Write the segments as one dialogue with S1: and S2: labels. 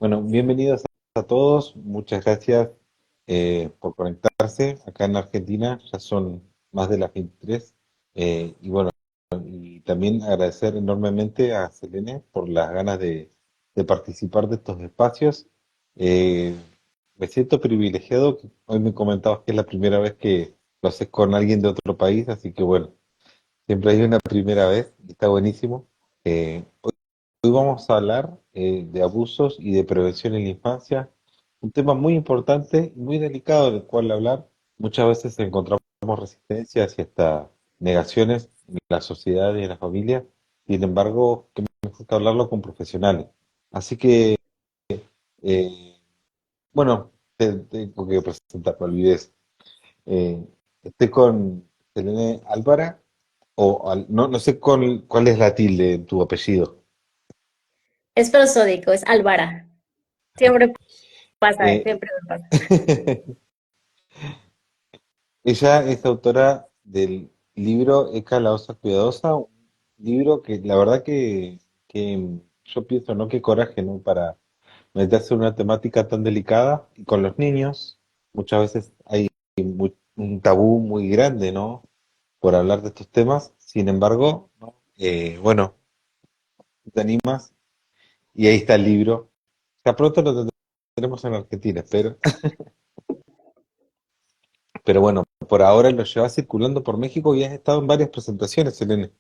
S1: Bueno, bienvenidos a todos. Muchas gracias por conectarse. Acá en Argentina ya son más de las 23. Y bueno, y también agradecer enormemente a Selene por las ganas de participar de estos espacios. Eh, Me siento privilegiado. Hoy me comentabas que es la primera vez que lo haces con alguien de otro país, así que bueno, siempre hay una primera vez y está buenísimo. Hoy vamos a hablar de abusos y de prevención en la infancia, un tema muy importante y muy delicado del cual hablar. Muchas veces encontramos resistencias y hasta negaciones en la sociedad y en la familia. Sin embargo, qué mejor que hablarlo con profesionales. Así que, eh, bueno, te tengo que presentar, no olvides. Eh, Estoy con Selene Álvara, no, no sé cuál es la tilde en tu apellido.
S2: Es prosódico, es Álvara. Siempre pasa,
S1: Eh,
S2: siempre me pasa.
S1: Ella es autora del libro Eka la osa cuidadosa, un libro que la verdad que yo pienso, ¿no? Qué coraje, ¿no? Para meterse en una temática tan delicada y con los niños. Muchas veces hay un tabú muy grande, ¿no? Por hablar de estos temas. Sin embargo, ¿no? Bueno, te animas y ahí está el libro. Ya pronto lo tendremos en Argentina, pero bueno, por ahora lo llevas circulando por México y has estado en varias presentaciones, Selene.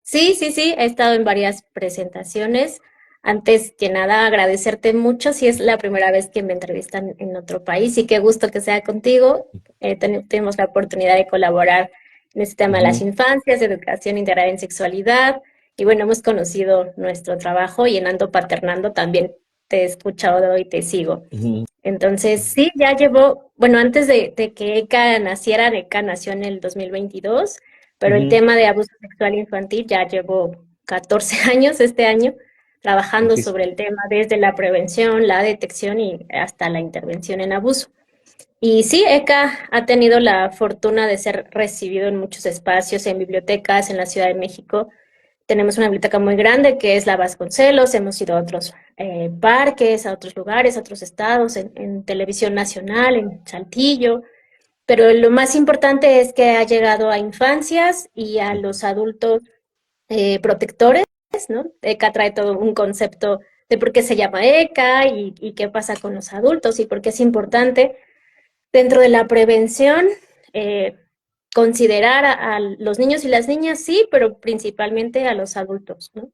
S2: Sí, sí, sí, he estado en varias presentaciones. Antes que nada, agradecerte mucho si es la primera vez que me entrevistan en otro país y qué gusto que sea contigo. Tenemos la oportunidad de colaborar en este tema de las
S1: Ujú,
S2: infancias, de educación integral en sexualidad. Y bueno, hemos conocido nuestro trabajo y en Ando Paternando también te he escuchado y te sigo.
S1: ujú,
S2: Entonces, sí, ya llevo, bueno, antes de que ECA naciera, ECA nació en el 2022, pero el
S1: ujú.
S2: tema de abuso sexual infantil ya llevo 14 años este año trabajando
S1: Muchísimo.
S2: sobre el tema desde la prevención, la detección y hasta la intervención en abuso. Y sí, ECA ha tenido la fortuna de ser recibido en muchos espacios, en bibliotecas en la Ciudad de México. Tenemos una biblioteca muy grande que es la Vasconcelos, hemos ido a otros parques, a otros lugares, a otros estados, en televisión nacional, en Saltillo, pero lo más importante es que ha llegado a infancias y a
S1: Ujú.
S2: los adultos protectores, ¿no? ECA trae todo un concepto de por qué se llama ECA y qué pasa con los adultos y por qué es importante dentro de la prevención, eh, considerar a los niños y las niñas, sí, pero principalmente a los adultos, ¿no?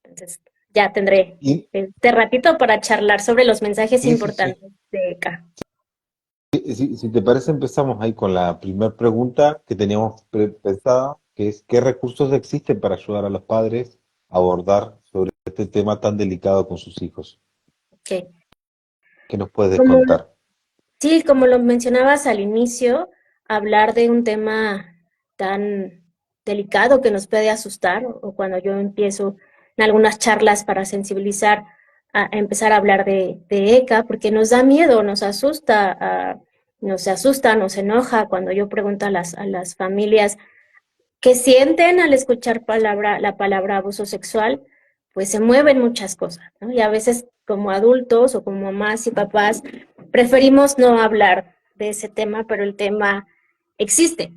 S2: Entonces, ya tendré
S1: Y
S2: este ratito para charlar sobre los mensajes
S1: sí, sí, sí.
S2: importantes de ECA.
S1: Si te parece, empezamos ahí con la primera pregunta que teníamos pensada, que es ¿qué recursos existen para ayudar a los padres a abordar sobre este tema tan delicado con sus hijos?
S2: Okay.
S1: ¿Qué nos puedes
S2: Como,
S1: contar?
S2: sí, como lo mencionabas al inicio, hablar de un tema tan delicado que nos puede asustar, o cuando yo empiezo en algunas charlas para sensibilizar a empezar a hablar de ECA, porque nos da miedo, nos asusta, nos enoja cuando yo pregunto a las familias qué sienten al escuchar la palabra abuso sexual, pues se mueven muchas cosas, ¿no? Y a veces como adultos o como mamás y papás preferimos no hablar de ese tema, pero el tema existe.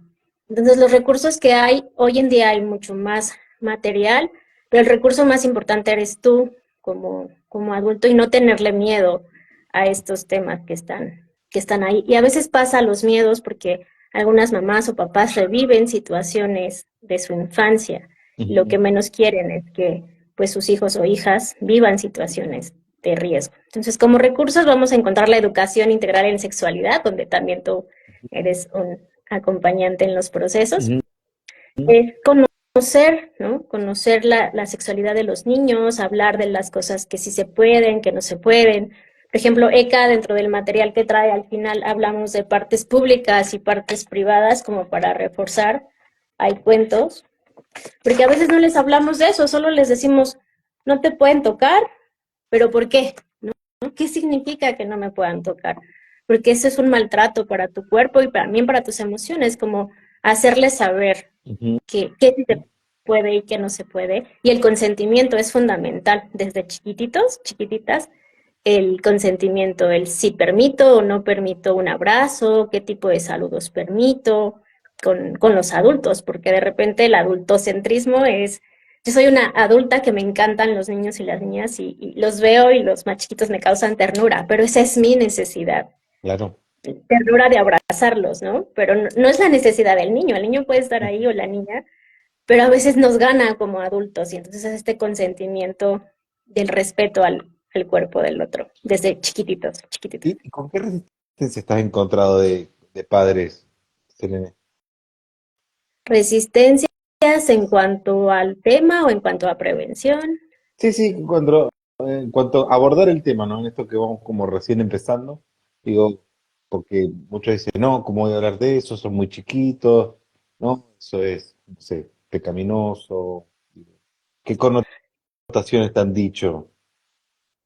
S2: Entonces los recursos que hay, hoy en día hay mucho más material, pero el recurso más importante eres tú como adulto y no tenerle miedo a estos temas que están ahí. Y a veces pasa los miedos porque algunas mamás o papás reviven situaciones de su infancia. Lo
S1: Ujú,
S2: que menos quieren es que pues sus hijos o hijas vivan situaciones de riesgo. Entonces, como recursos vamos a encontrar la educación integral en sexualidad, donde también tú eres un acompañante en los procesos.
S1: ujú,
S2: Conocer, ¿no? Conocer la sexualidad de los niños, hablar de las cosas que sí se pueden, que no se pueden. Por ejemplo, ECA, dentro del material que trae, al final hablamos de partes públicas y partes privadas, como para reforzar. Hay cuentos, porque a veces no les hablamos de eso, solo les decimos, no te pueden tocar, pero ¿por qué? ¿No? ¿Qué significa que no me puedan tocar? Porque eso es un maltrato para tu cuerpo y también para tus emociones, como hacerles saber
S1: ujú.
S2: que sí se puede y qué no se puede. Y el consentimiento es fundamental desde chiquititos, chiquititas, el consentimiento, el si permito o no permito un abrazo, qué tipo de saludos permito con los adultos, porque de repente el adultocentrismo es, yo soy una adulta que me encantan los niños y las niñas y los veo y los más chiquitos me causan ternura, pero esa es mi necesidad,
S1: Claro.
S2: ternura de abrazarlos, ¿no? Pero no, no es la necesidad del niño, el niño puede estar ahí o la niña, pero a veces nos gana como adultos y entonces es este consentimiento del respeto al cuerpo del otro, desde chiquititos, chiquititos.
S1: ¿Y con qué resistencia estás encontrado de padres, Selene?
S2: Resistencias en cuanto al tema o en cuanto a prevención.
S1: Sí, sí, en cuanto a abordar el tema, ¿no? En esto que vamos como recién empezando, digo, porque muchos dicen, no, ¿cómo voy a hablar de eso? Son muy chiquitos, ¿no? Eso es, no sé, pecaminoso. Digo, ¿qué connotaciones te han dicho?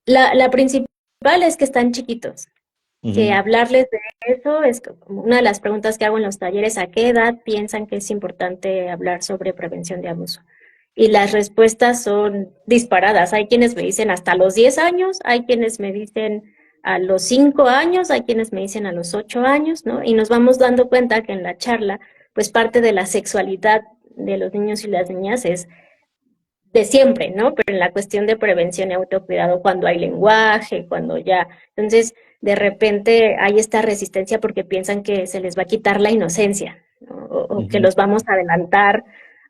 S2: La principal es que están chiquitos, que
S1: Ujú.
S2: hablarles de eso es como una de las preguntas que hago en los talleres, ¿a qué edad piensan que es importante hablar sobre prevención de abuso? Y las respuestas son disparadas. Hay quienes me dicen hasta los 10 años, hay quienes me dicen a los 5 años, hay quienes me dicen a los 8 años, ¿no? Y nos vamos dando cuenta que en la charla, pues parte de la sexualidad de los niños y las niñas es de siempre, ¿no? Pero en la cuestión de prevención y autocuidado, cuando hay lenguaje, cuando ya, entonces de repente hay esta resistencia porque piensan que se les va a quitar la inocencia, ¿no? O que
S1: Ujú.
S2: los vamos a adelantar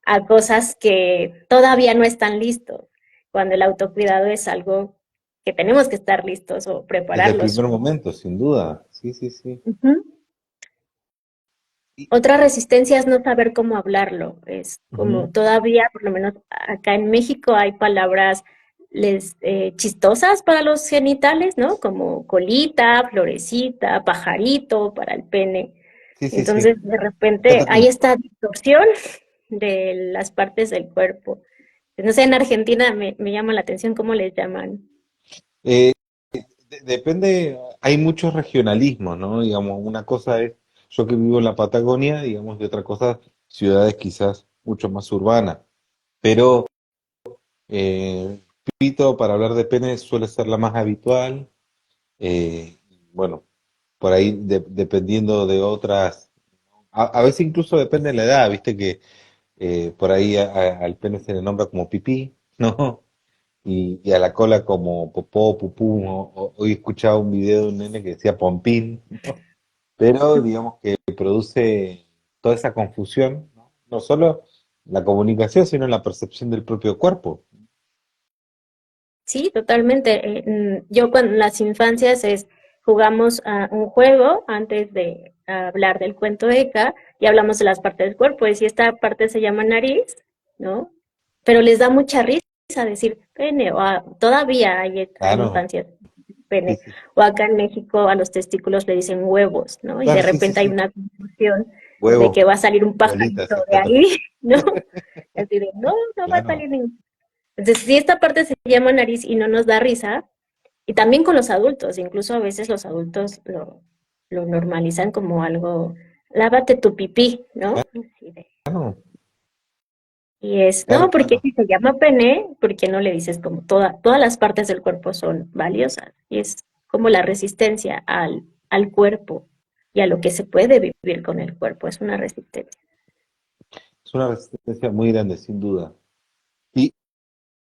S2: a cosas que todavía no están listos, cuando el autocuidado es algo que tenemos que estar listos o
S1: Desde el
S2: prepararlos.
S1: primer momento, sin duda. Sí, sí, sí.
S2: Ujú.
S1: Y-
S2: Otra resistencia es no saber cómo hablarlo. Es como
S1: Ujú.
S2: todavía, por lo menos acá en México, hay palabras chistosas para los genitales, ¿no? Como colita, florecita, pajarito para el pene.
S1: Sí, sí, sí.
S2: Entonces, de repente, hay
S1: Catatín.
S2: esta distorsión de las partes del cuerpo. No sé, en Argentina me llama la atención cómo les llaman.
S1: Eh, Depende, hay muchos regionalismos, ¿no? Digamos, una cosa es yo que vivo en la Patagonia, digamos, y otra cosa, ciudades quizás mucho más urbanas. Pero eh, pito para hablar de pene suele ser la más habitual. Bueno, por ahí dependiendo de otras, a veces incluso depende de la edad, viste que por ahí al pene se le nombra como pipí, ¿no? Y a la cola como popó, pupú. Hoy escuchaba un video de un nene que decía pompín, pero digamos que produce toda esa confusión, ¿no? No solo la comunicación, sino la percepción del propio cuerpo.
S2: Sí, totalmente. Yo con las infancias jugamos a un juego antes de hablar del cuento ECA y hablamos de las partes del cuerpo. Y si esta parte se llama nariz, ¿no? Pero les da mucha risa decir pene, todavía hay
S1: Claro,
S2: infancias
S1: sí,
S2: pene.
S1: sí.
S2: O acá en México a los testículos le dicen huevos, ¿no? Y de
S1: Claro, sí, sí,
S2: repente hay
S1: sí.
S2: una confusión de
S1: Huevo,
S2: que va a salir un
S1: bolita,
S2: pajarito
S1: sí,
S2: de
S1: catatín.
S2: ahí, ¿no? Así de, no, no va a
S1: Claro.
S2: salir ningún. Entonces, si esta parte se llama nariz y no nos da risa, y también con los adultos, incluso a veces los adultos lo normalizan como algo, lávate tu pipí, ¿no? Así de-
S1: Claro,
S2: y es,
S1: claro,
S2: no, porque
S1: claro.
S2: si se llama pene, ¿por qué no le dices como todas las partes del cuerpo son valiosas? Y es como la resistencia al cuerpo y a lo que se puede vivir con el cuerpo, es una resistencia.
S1: Es una resistencia muy grande, sin duda. Y,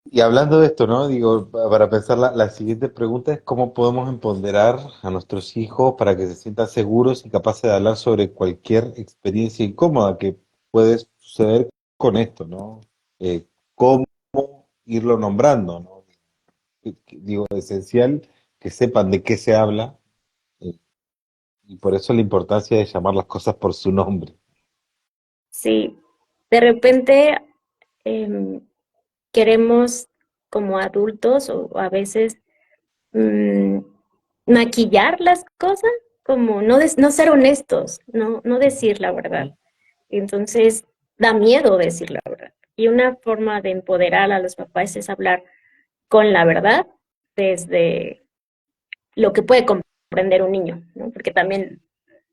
S1: y hablando de esto, ¿no? Digo, para pensar la siguiente pregunta es cómo podemos empoderar a nuestros hijos para que se sientan seguros y capaces de hablar sobre cualquier experiencia incómoda que puede suceder con esto, ¿no? Cómo irlo nombrando, ¿no? Digo, esencial que sepan de qué se habla, eh, y por eso la importancia de llamar las cosas por su nombre.
S2: Sí, de repente em, queremos como adultos o a veces mm, maquillar las cosas, como no ser honestos, no decir la verdad.
S1: Ujú.
S2: Entonces, da miedo decir la verdad. Y una forma de empoderar a los papás es hablar con la verdad desde lo que puede comprender un niño, ¿no? Porque también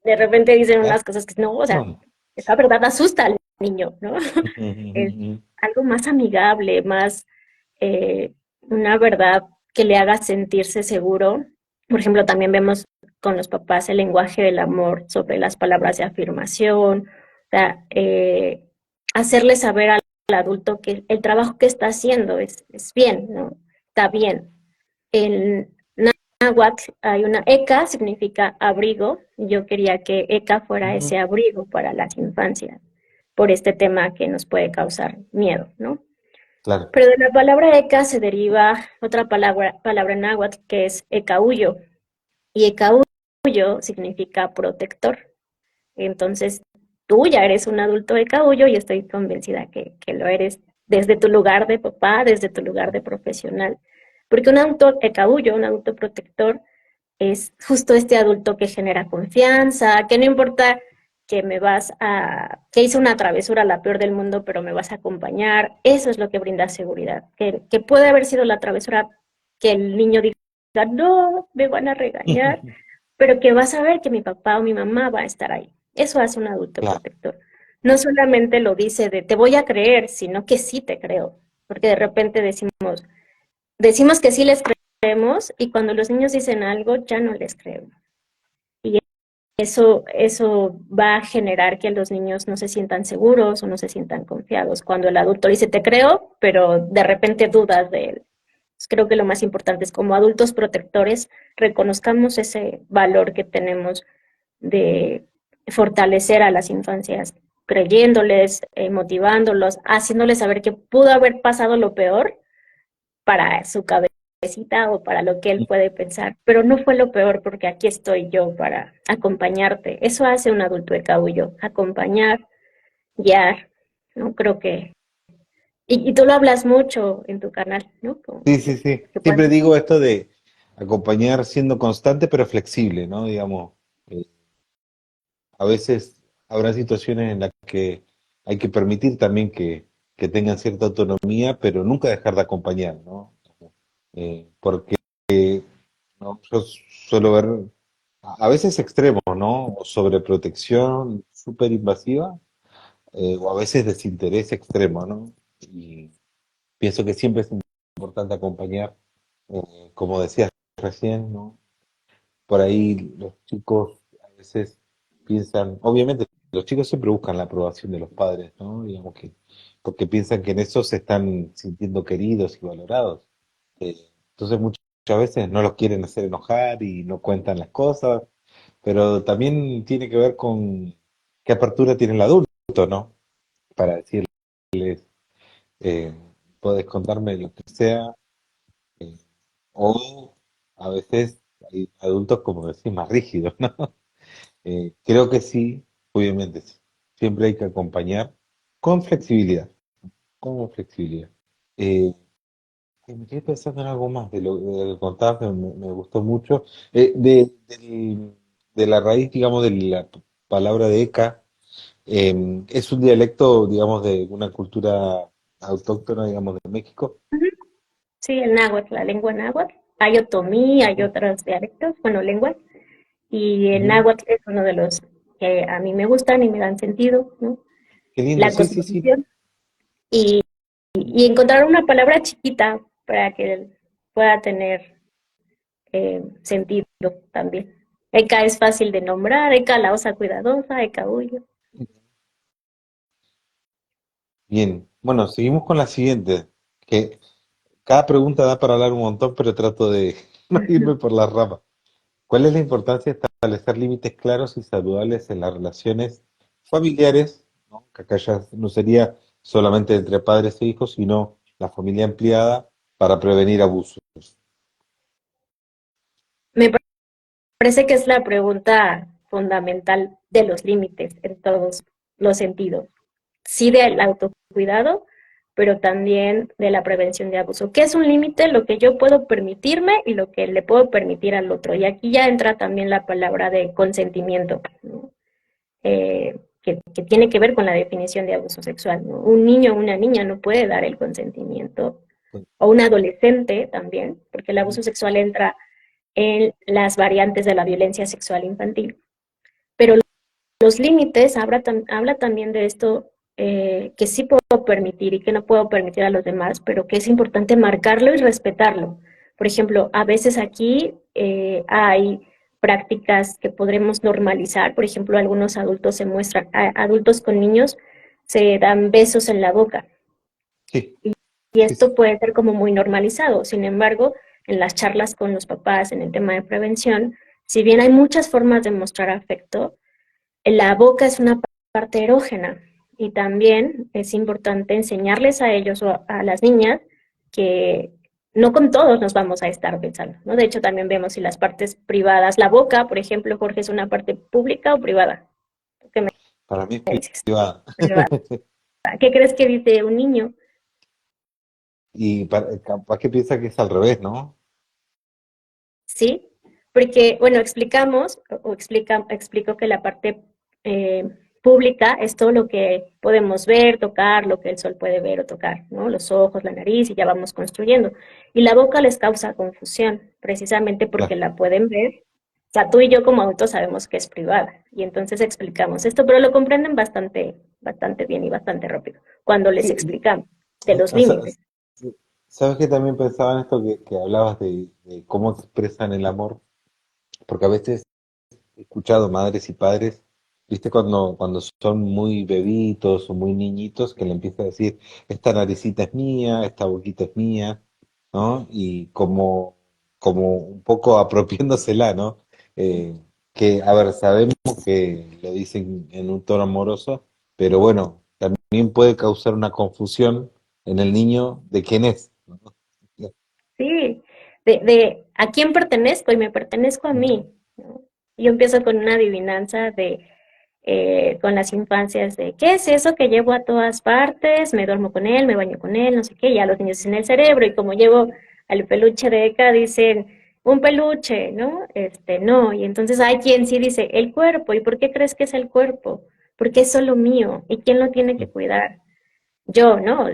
S2: de repente dicen
S1: Claro.
S2: unas cosas que no, o sea, esa verdad asusta al niño, ¿no?
S1: Ujú, ujú,
S2: Es
S1: ujú.
S2: algo más amigable, más una verdad que le haga sentirse seguro. Por ejemplo, también vemos con los papás el lenguaje del amor sobre las palabras de afirmación, o sea, hacerle saber al adulto que el trabajo que está haciendo es bien, ¿no? Está bien. En náhuatl hay una Eka, significa abrigo, y yo quería que Eka fuera
S1: Ujú.
S2: ese abrigo para las infancias, por este tema que nos puede causar miedo, ¿no?
S1: Claro.
S2: Pero de la palabra Eka se deriva otra palabra en náhuatl que es Ecahuyo, y Ecahuyo significa protector. Entonces, tú ya eres un adulto Ecahuyo y estoy convencida que lo eres desde tu lugar de papá, desde tu lugar de profesional. Porque un adulto Ecahuyo, un adulto protector, es justo este adulto que genera confianza, que no importa que que hice una travesura la peor del mundo, pero me vas a acompañar. Eso es lo que brinda seguridad. Que puede haber sido la travesura que el niño diga, no, me van a regañar, pero que vas a ver que mi papá o mi mamá va a estar ahí. Eso hace un adulto
S1: Claro,
S2: protector. No solamente lo dice de te voy a creer, sino que sí te creo, porque de repente decimos que sí les creemos y cuando los niños dicen algo ya no les creemos. Y eso va a generar que los niños no se sientan seguros o no se sientan confiados. Cuando el adulto dice te creo, pero de repente dudas de él. Creo que lo más importante es como adultos protectores reconozcamos ese valor que tenemos de fortalecer a las infancias, creyéndoles, motivándolos, haciéndoles saber que pudo haber pasado lo peor para su cabecita o para lo que él puede pensar, pero no fue lo peor porque aquí estoy yo para acompañarte. Eso hace un adulto de cabullo, acompañar, guiar, ¿no? Creo que... Y tú lo hablas mucho en tu canal, ¿no? Como
S1: sí, sí, sí.
S2: que puedas...
S1: Siempre digo esto de acompañar siendo constante pero flexible, ¿no? Digamos, eh, a veces habrá situaciones en las que hay que permitir también que tengan cierta autonomía, pero nunca dejar de acompañar, ¿no? Porque ¿no? Yo suelo ver a veces extremos, ¿no? O sobreprotección súper invasiva, o a veces desinterés extremo, ¿no? Y pienso que siempre es importante acompañar, como decías recién, ¿no? Por ahí los chicos a veces piensan, obviamente los chicos siempre buscan la aprobación de los padres, ¿no? Digamos que, porque piensan que en eso se están sintiendo queridos y valorados. Entonces muchas veces no los quieren hacer enojar y no cuentan las cosas, pero también tiene que ver con qué apertura tiene el adulto, ¿no? Para decirles, eh, puedes contarme lo que sea, eh, o a veces hay adultos, como decís, más rígidos, ¿no? Creo que sí, obviamente sí. Siempre hay que acompañar con flexibilidad, con flexibilidad. Eh, me quedé pensando en algo más de lo que contabas, que me gustó mucho. De la raíz, digamos, de la palabra de Eka, es un dialecto, digamos, de una cultura autóctona, digamos, de México.
S2: Sí, el náhuatl, la lengua náhuatl. Hay otomí, hay
S1: Ujú,
S2: otros dialectos, bueno, lenguas, y el
S1: ujú.
S2: náhuatl es uno de los que a mí me gustan y me dan sentido, ¿no?
S1: Qué lindo,
S2: La
S1: sí, sí, sí.
S2: cosmovisión. Y encontrar una palabra chiquita para que pueda tener sentido también. Eka es fácil de nombrar, Eka la osa cuidadosa, Eka huyo.
S1: Bien, bueno, seguimos con la siguiente, que cada pregunta da para hablar un montón, pero trato de no irme por las ramas. ¿Cuál es la importancia de establecer límites claros y saludables en las relaciones familiares? ¿No? Que acá ya no sería solamente entre padres e hijos, sino la familia ampliada para prevenir abusos.
S2: Me parece que es la pregunta fundamental de los límites en todos los sentidos. Sí del autocuidado, pero también de la prevención de abuso. ¿Qué es un límite? Lo que yo puedo permitirme y lo que le puedo permitir al otro. Y aquí ya entra también la palabra de consentimiento, ¿no? Que tiene que ver con la definición de abuso sexual, ¿no? Un niño o una niña no puede dar el consentimiento, o un adolescente también, porque el abuso sexual entra en las variantes de la violencia sexual infantil. Pero los límites habla también de esto que sí puedo permitir y que no puedo permitir a los demás, pero que es importante marcarlo y respetarlo. Por ejemplo, a veces aquí hay prácticas que podremos normalizar. Por ejemplo, algunos adultos se muestran, adultos con niños se dan besos en la boca.
S1: Sí,
S2: Y
S1: sí, sí.
S2: esto puede ser como muy normalizado. Sin embargo, en las charlas con los papás, en el tema de prevención, si bien hay muchas formas de mostrar afecto, la boca es una parte erógena y también es importante enseñarles a ellos o a las niñas que no con todos nos vamos a estar besando, ¿no? De hecho, también vemos si las partes privadas, la boca, por ejemplo, Jorge, ¿es una parte pública o privada? ¿Qué me
S1: Para mí es
S2: dices?
S1: privada.
S2: Privada. ¿Qué crees que dice un niño?
S1: Y capaz que piensa que es al revés, ¿no?
S2: ¿Sí? Porque, bueno, explicamos, explico que la parte pública es todo lo que podemos ver, tocar, lo que el sol puede ver o tocar, ¿no? Los ojos, la nariz, y ya vamos construyendo. Y la boca les causa confusión, precisamente porque
S1: Claro.
S2: la pueden ver. O sea, tú y yo como adultos sabemos que es privada, y entonces explicamos esto, pero lo comprenden bastante bien y bastante rápido cuando les
S1: Sí,
S2: explicamos de los
S1: o sea,
S2: límites.
S1: sabes que también pensaba en esto que hablabas de cómo expresan el amor, porque a veces he escuchado madres y padres, viste, cuando son muy bebitos o muy niñitos, que le empieza a decir, esta naricita es mía, esta boquita es mía, ¿no? Y como un poco apropiándosela, ¿no? Eh, que, a ver, sabemos que lo dicen en un tono amoroso, pero bueno, también puede causar una confusión en el niño de quién es, ¿no?
S2: Sí, de a quién pertenezco y me pertenezco a
S1: Ujú.
S2: mí, ¿no? Yo empiezo con una adivinanza de, con las infancias de, ¿qué es eso que llevo a todas partes? Me duermo con él, me baño con él, no sé qué, ya los niños dicen el cerebro y como llevo al peluche de Eka dicen, un peluche, ¿no? No, y entonces hay quien sí dice, el cuerpo, ¿y por qué crees que es el cuerpo? Porque es solo mío, ¿y quién lo tiene que cuidar? Yo, ¿no?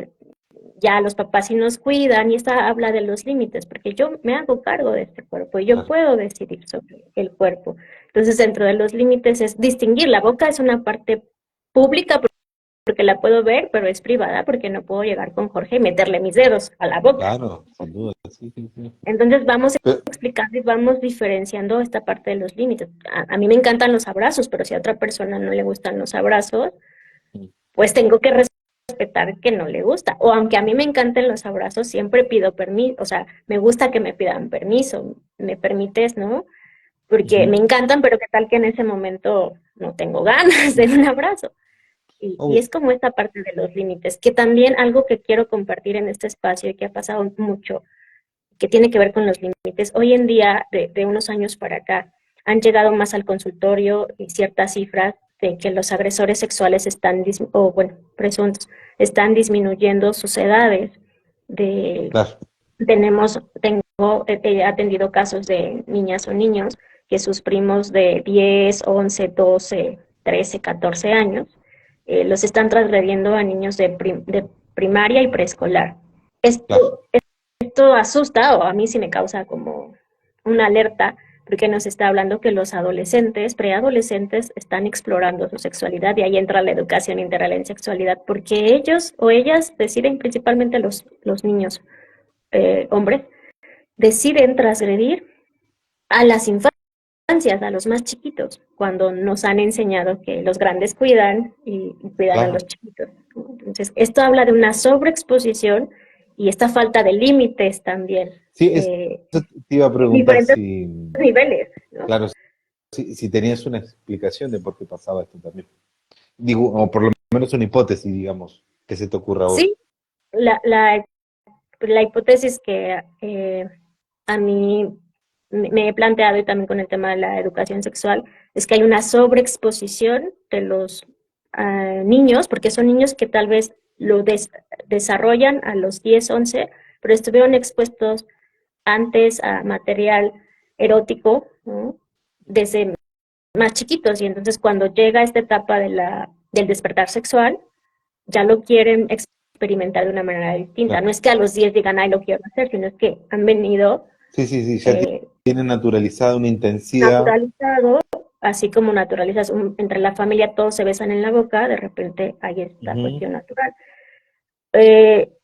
S2: Ya los papás sí nos cuidan y esta habla de los límites, porque yo me hago cargo de este cuerpo y yo
S1: Claro,
S2: puedo decidir sobre el cuerpo. Entonces, dentro de los límites es distinguir, la boca es una parte pública porque la puedo ver, pero es privada porque no puedo llegar con Jorge y meterle mis dedos a la boca.
S1: claro, sin duda, sí, sí, sí.
S2: Entonces, vamos
S1: Pero,
S2: explicando y vamos diferenciando esta parte de los límites. A mí me encantan los abrazos, pero si a otra persona no le gustan los abrazos, pues tengo que respetar que no le gusta. O aunque a mí me encanten los abrazos, siempre pido permiso, o sea, me gusta que me pidan permiso, me permites, ¿no? Porque me
S1: ujú.
S2: encantan, pero qué tal que en ese momento no tengo ganas de un abrazo. Y
S1: Oh,
S2: es como esta parte de los límites, que también algo que quiero compartir en este espacio y que ha pasado mucho, que tiene que ver con los límites. Hoy en día, de unos años para acá, han llegado más al consultorio y ciertas cifras de que los agresores sexuales están, o bueno, presuntos, están disminuyendo sus edades. De,
S1: claro,
S2: tengo atendido casos de niñas o niños que sus primos de 10, 11, 12, 13, 14 años los están transgrediendo a niños de primaria y preescolar.
S1: claro.
S2: Esto esto asusta, o a mí sí me causa como una alerta, porque nos está hablando que los adolescentes, preadolescentes, están explorando su sexualidad y ahí entra la educación integral en sexualidad, porque ellos o ellas deciden, principalmente los niños hombres, deciden transgredir a las infancias, a los más chiquitos, cuando nos han enseñado que los grandes cuidan y cuidan a los
S1: Claro.
S2: chiquitos. Entonces, esto habla de una sobreexposición y esta falta de límites también,
S1: Sí,
S2: eh,
S1: eso te iba a
S2: en
S1: preguntar
S2: diferentes
S1: si,
S2: niveles, ¿no?
S1: claro, si tenías una explicación de por qué pasaba esto también. Digo, o por lo menos una hipótesis, digamos, que se te ocurra a vos.
S2: Sí, la, la, la hipótesis que a mí me he planteado y también con el tema de la educación sexual es que hay una sobreexposición de los niños, porque son niños que tal vez lo desarrollan a los 10 11 pero estuvieron expuestos antes a material erótico, ¿no? Desde más chiquitos y entonces cuando llega esta etapa del despertar sexual, ya lo quieren experimentar de una manera distinta.
S1: Claro.
S2: No es que a los 10 digan, ay, lo quiero hacer, sino es que han venido
S1: Sí, sí, sí, ya
S2: eh,
S1: tiene naturalizada una intensidad.
S2: naturalizado así como naturalizas entre la familia todos se besan en la boca, de repente hay esta
S1: Ujú.
S2: cuestión natural.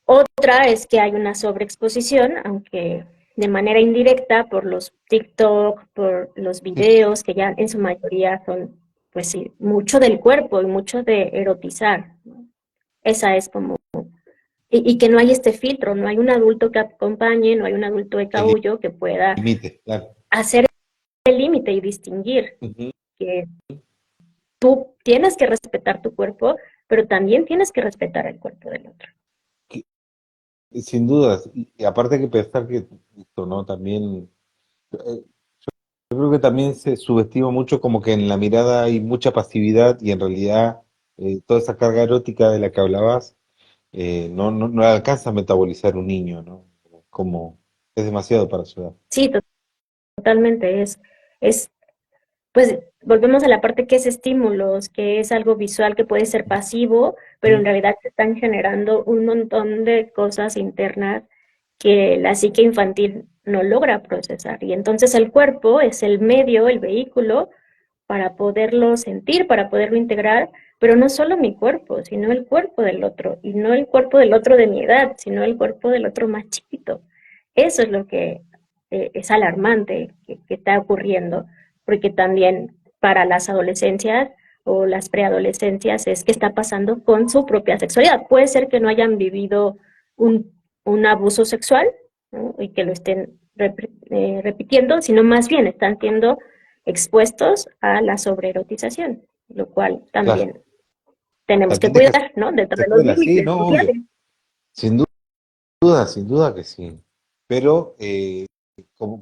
S2: Otra es que hay una sobreexposición, aunque de manera indirecta por los TikTok, por los
S1: Sí, sí,
S2: videos, que ya en su mayoría son, pues sí, mucho del cuerpo y mucho de erotizar, ¿no? Esa es como, y que no hay este filtro, no hay un adulto que acompañe, no hay un adulto de
S1: el
S2: caullo que pueda
S1: límite, claro.
S2: hacer el límite y distinguir
S1: Ujú.
S2: que tú tienes que respetar tu cuerpo, pero también tienes que respetar el cuerpo del otro.
S1: Que- Sin dudas. Y aparte hay que pensar que esto, ¿no? También, yo creo que también se subestima mucho como que en la mirada hay mucha pasividad y en realidad toda esa carga erótica de la que hablabas no la alcanza a metabolizar un niño, ¿no? Como es demasiado para su edad.
S2: Sí, totalmente, es pues volvemos a la parte que es estímulos, que es algo visual que puede ser pasivo, pero en
S1: Ujú.
S2: realidad se están generando un montón de cosas internas que la psique infantil no logra procesar. Y entonces el cuerpo es el medio, el vehículo para poderlo sentir, para poderlo integrar, pero no solo mi cuerpo, sino el cuerpo del otro, y no el cuerpo del otro de mi edad, sino el cuerpo del otro más chiquito. Eso es lo que es alarmante que está ocurriendo, porque también para las adolescencias o las preadolescencias es que está pasando con su propia sexualidad. Puede ser que no hayan vivido un, un abuso sexual, ¿no? Y que lo estén repitiendo, sino más bien están siendo expuestos a la sobreerotización, lo cual
S1: Claro.
S2: también tenemos que
S1: También deja
S2: cuidar, ¿no? Dentro de los
S1: secuelas, sí,
S2: límites
S1: no, obvio.
S2: sociales.
S1: Sin sin duda que sí. Pero,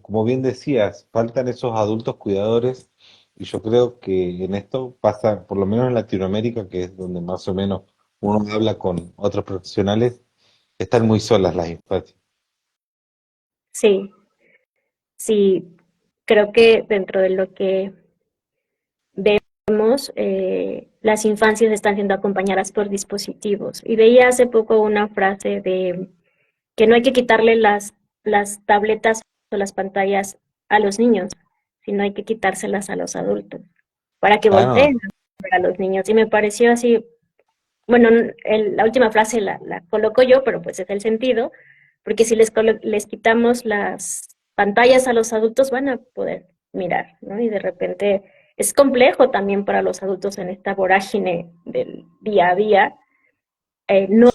S1: como bien decías, faltan esos adultos cuidadores y yo creo que en esto pasa, por lo menos en Latinoamérica, que es donde más o menos uno habla con otros profesionales, están muy solas las infancias.
S2: Sí, sí, creo que dentro de lo que vemos, las infancias están siendo acompañadas por dispositivos. Y veía hace poco una frase de que no hay que quitarle las tabletas o las pantallas a los niños, sino hay que quitárselas a los adultos, para que volteen
S1: Claro,
S2: a ver a los niños. Y me pareció así, bueno, la última frase la coloco yo, pero pues es el sentido, porque si les quitamos las pantallas a los adultos van a poder mirar, ¿no? Y de repente es complejo también para los adultos en esta vorágine del día a día, no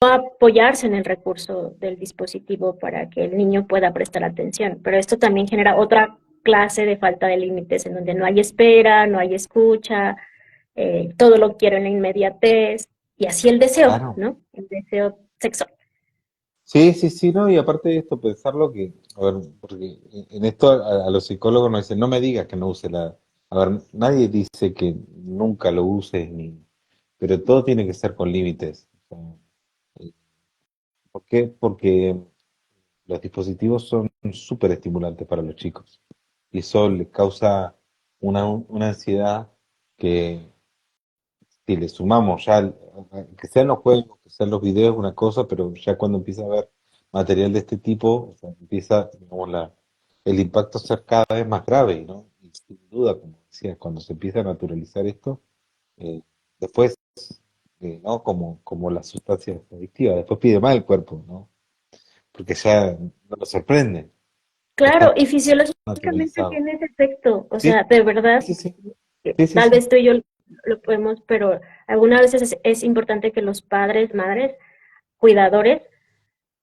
S2: apoyarse en el recurso del dispositivo para que el niño pueda prestar atención. Pero esto también genera otra clase de falta de límites en donde no hay espera, no hay escucha, todo lo quiero en la inmediatez y así el deseo,
S1: claro.
S2: ¿no? El deseo sexual.
S1: Sí, sí, sí, no, y aparte de esto, pensarlo que, a ver, porque en esto a los psicólogos nos dicen, no me digas que no use la... A ver, nadie dice que nunca lo uses, ni, pero todo tiene que ser con límites. O sea, ¿por qué? Porque los dispositivos son súper estimulantes para los chicos y eso les causa una ansiedad que si le sumamos ya, que sean los juegos, que sean los videos, una cosa, pero ya cuando empieza a haber material de este tipo, o sea, empieza, digamos, el impacto a ser cada vez más grave, ¿no? Y sin duda, como decías, cuando se empieza a naturalizar esto, eh, después, ¿no? Como las sustancias adictivas, después pide más el cuerpo, ¿no? Porque ya no lo sorprende, ya
S2: Claro,
S1: está
S2: y fisiológicamente
S1: naturalizado.
S2: tiene ese efecto, o
S1: Sí,
S2: sea, de verdad,
S1: sí, sí, sí, sí,
S2: tal
S1: sí.
S2: vez tú y yo lo podemos, pero algunas veces es importante que los padres, madres, cuidadores,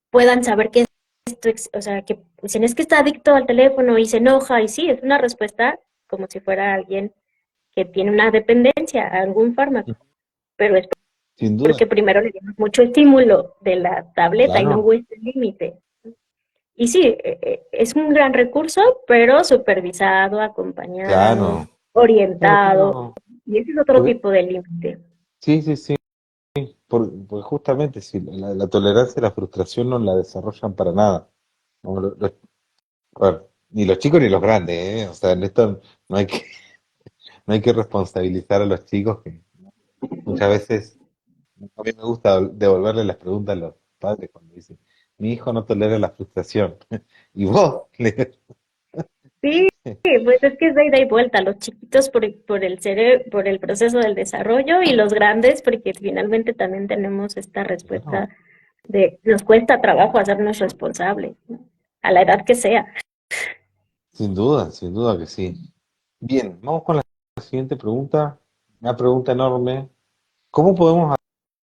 S2: puedan saber que esto, o sea, que dicen es que está adicto al teléfono y se enoja, y sí, es una respuesta como si fuera alguien que tiene una dependencia a algún fármaco, pero es
S1: Sin duda,
S2: porque primero le dimos mucho estímulo de la tableta y no
S1: claro,
S2: hubo este límite. Y sí, es un gran recurso, pero supervisado, acompañado,
S1: claro. Claro,
S2: orientado,
S1: claro.
S2: y ese es otro
S1: Porque,
S2: tipo de límite.
S1: sí, sí, sí. Porque justamente si la tolerancia y la frustración no la desarrollan para nada. No, a ver, ni los chicos ni los grandes, ¿eh? O sea, en esto no hay que, no hay que responsabilizar a los chicos que muchas veces a mí me gusta devolverle las preguntas a los padres cuando dicen, mi hijo no tolera la frustración. Y vos,
S2: Sí, Sí, pues es que es de ida y vuelta, los chiquitos por el por el proceso del desarrollo y los grandes porque finalmente también tenemos esta respuesta
S1: Claro,
S2: de nos cuesta trabajo hacernos responsables, ¿no? A la edad que sea.
S1: sin duda que sí. Bien, vamos con la siguiente pregunta, una pregunta enorme. ¿Cómo podemos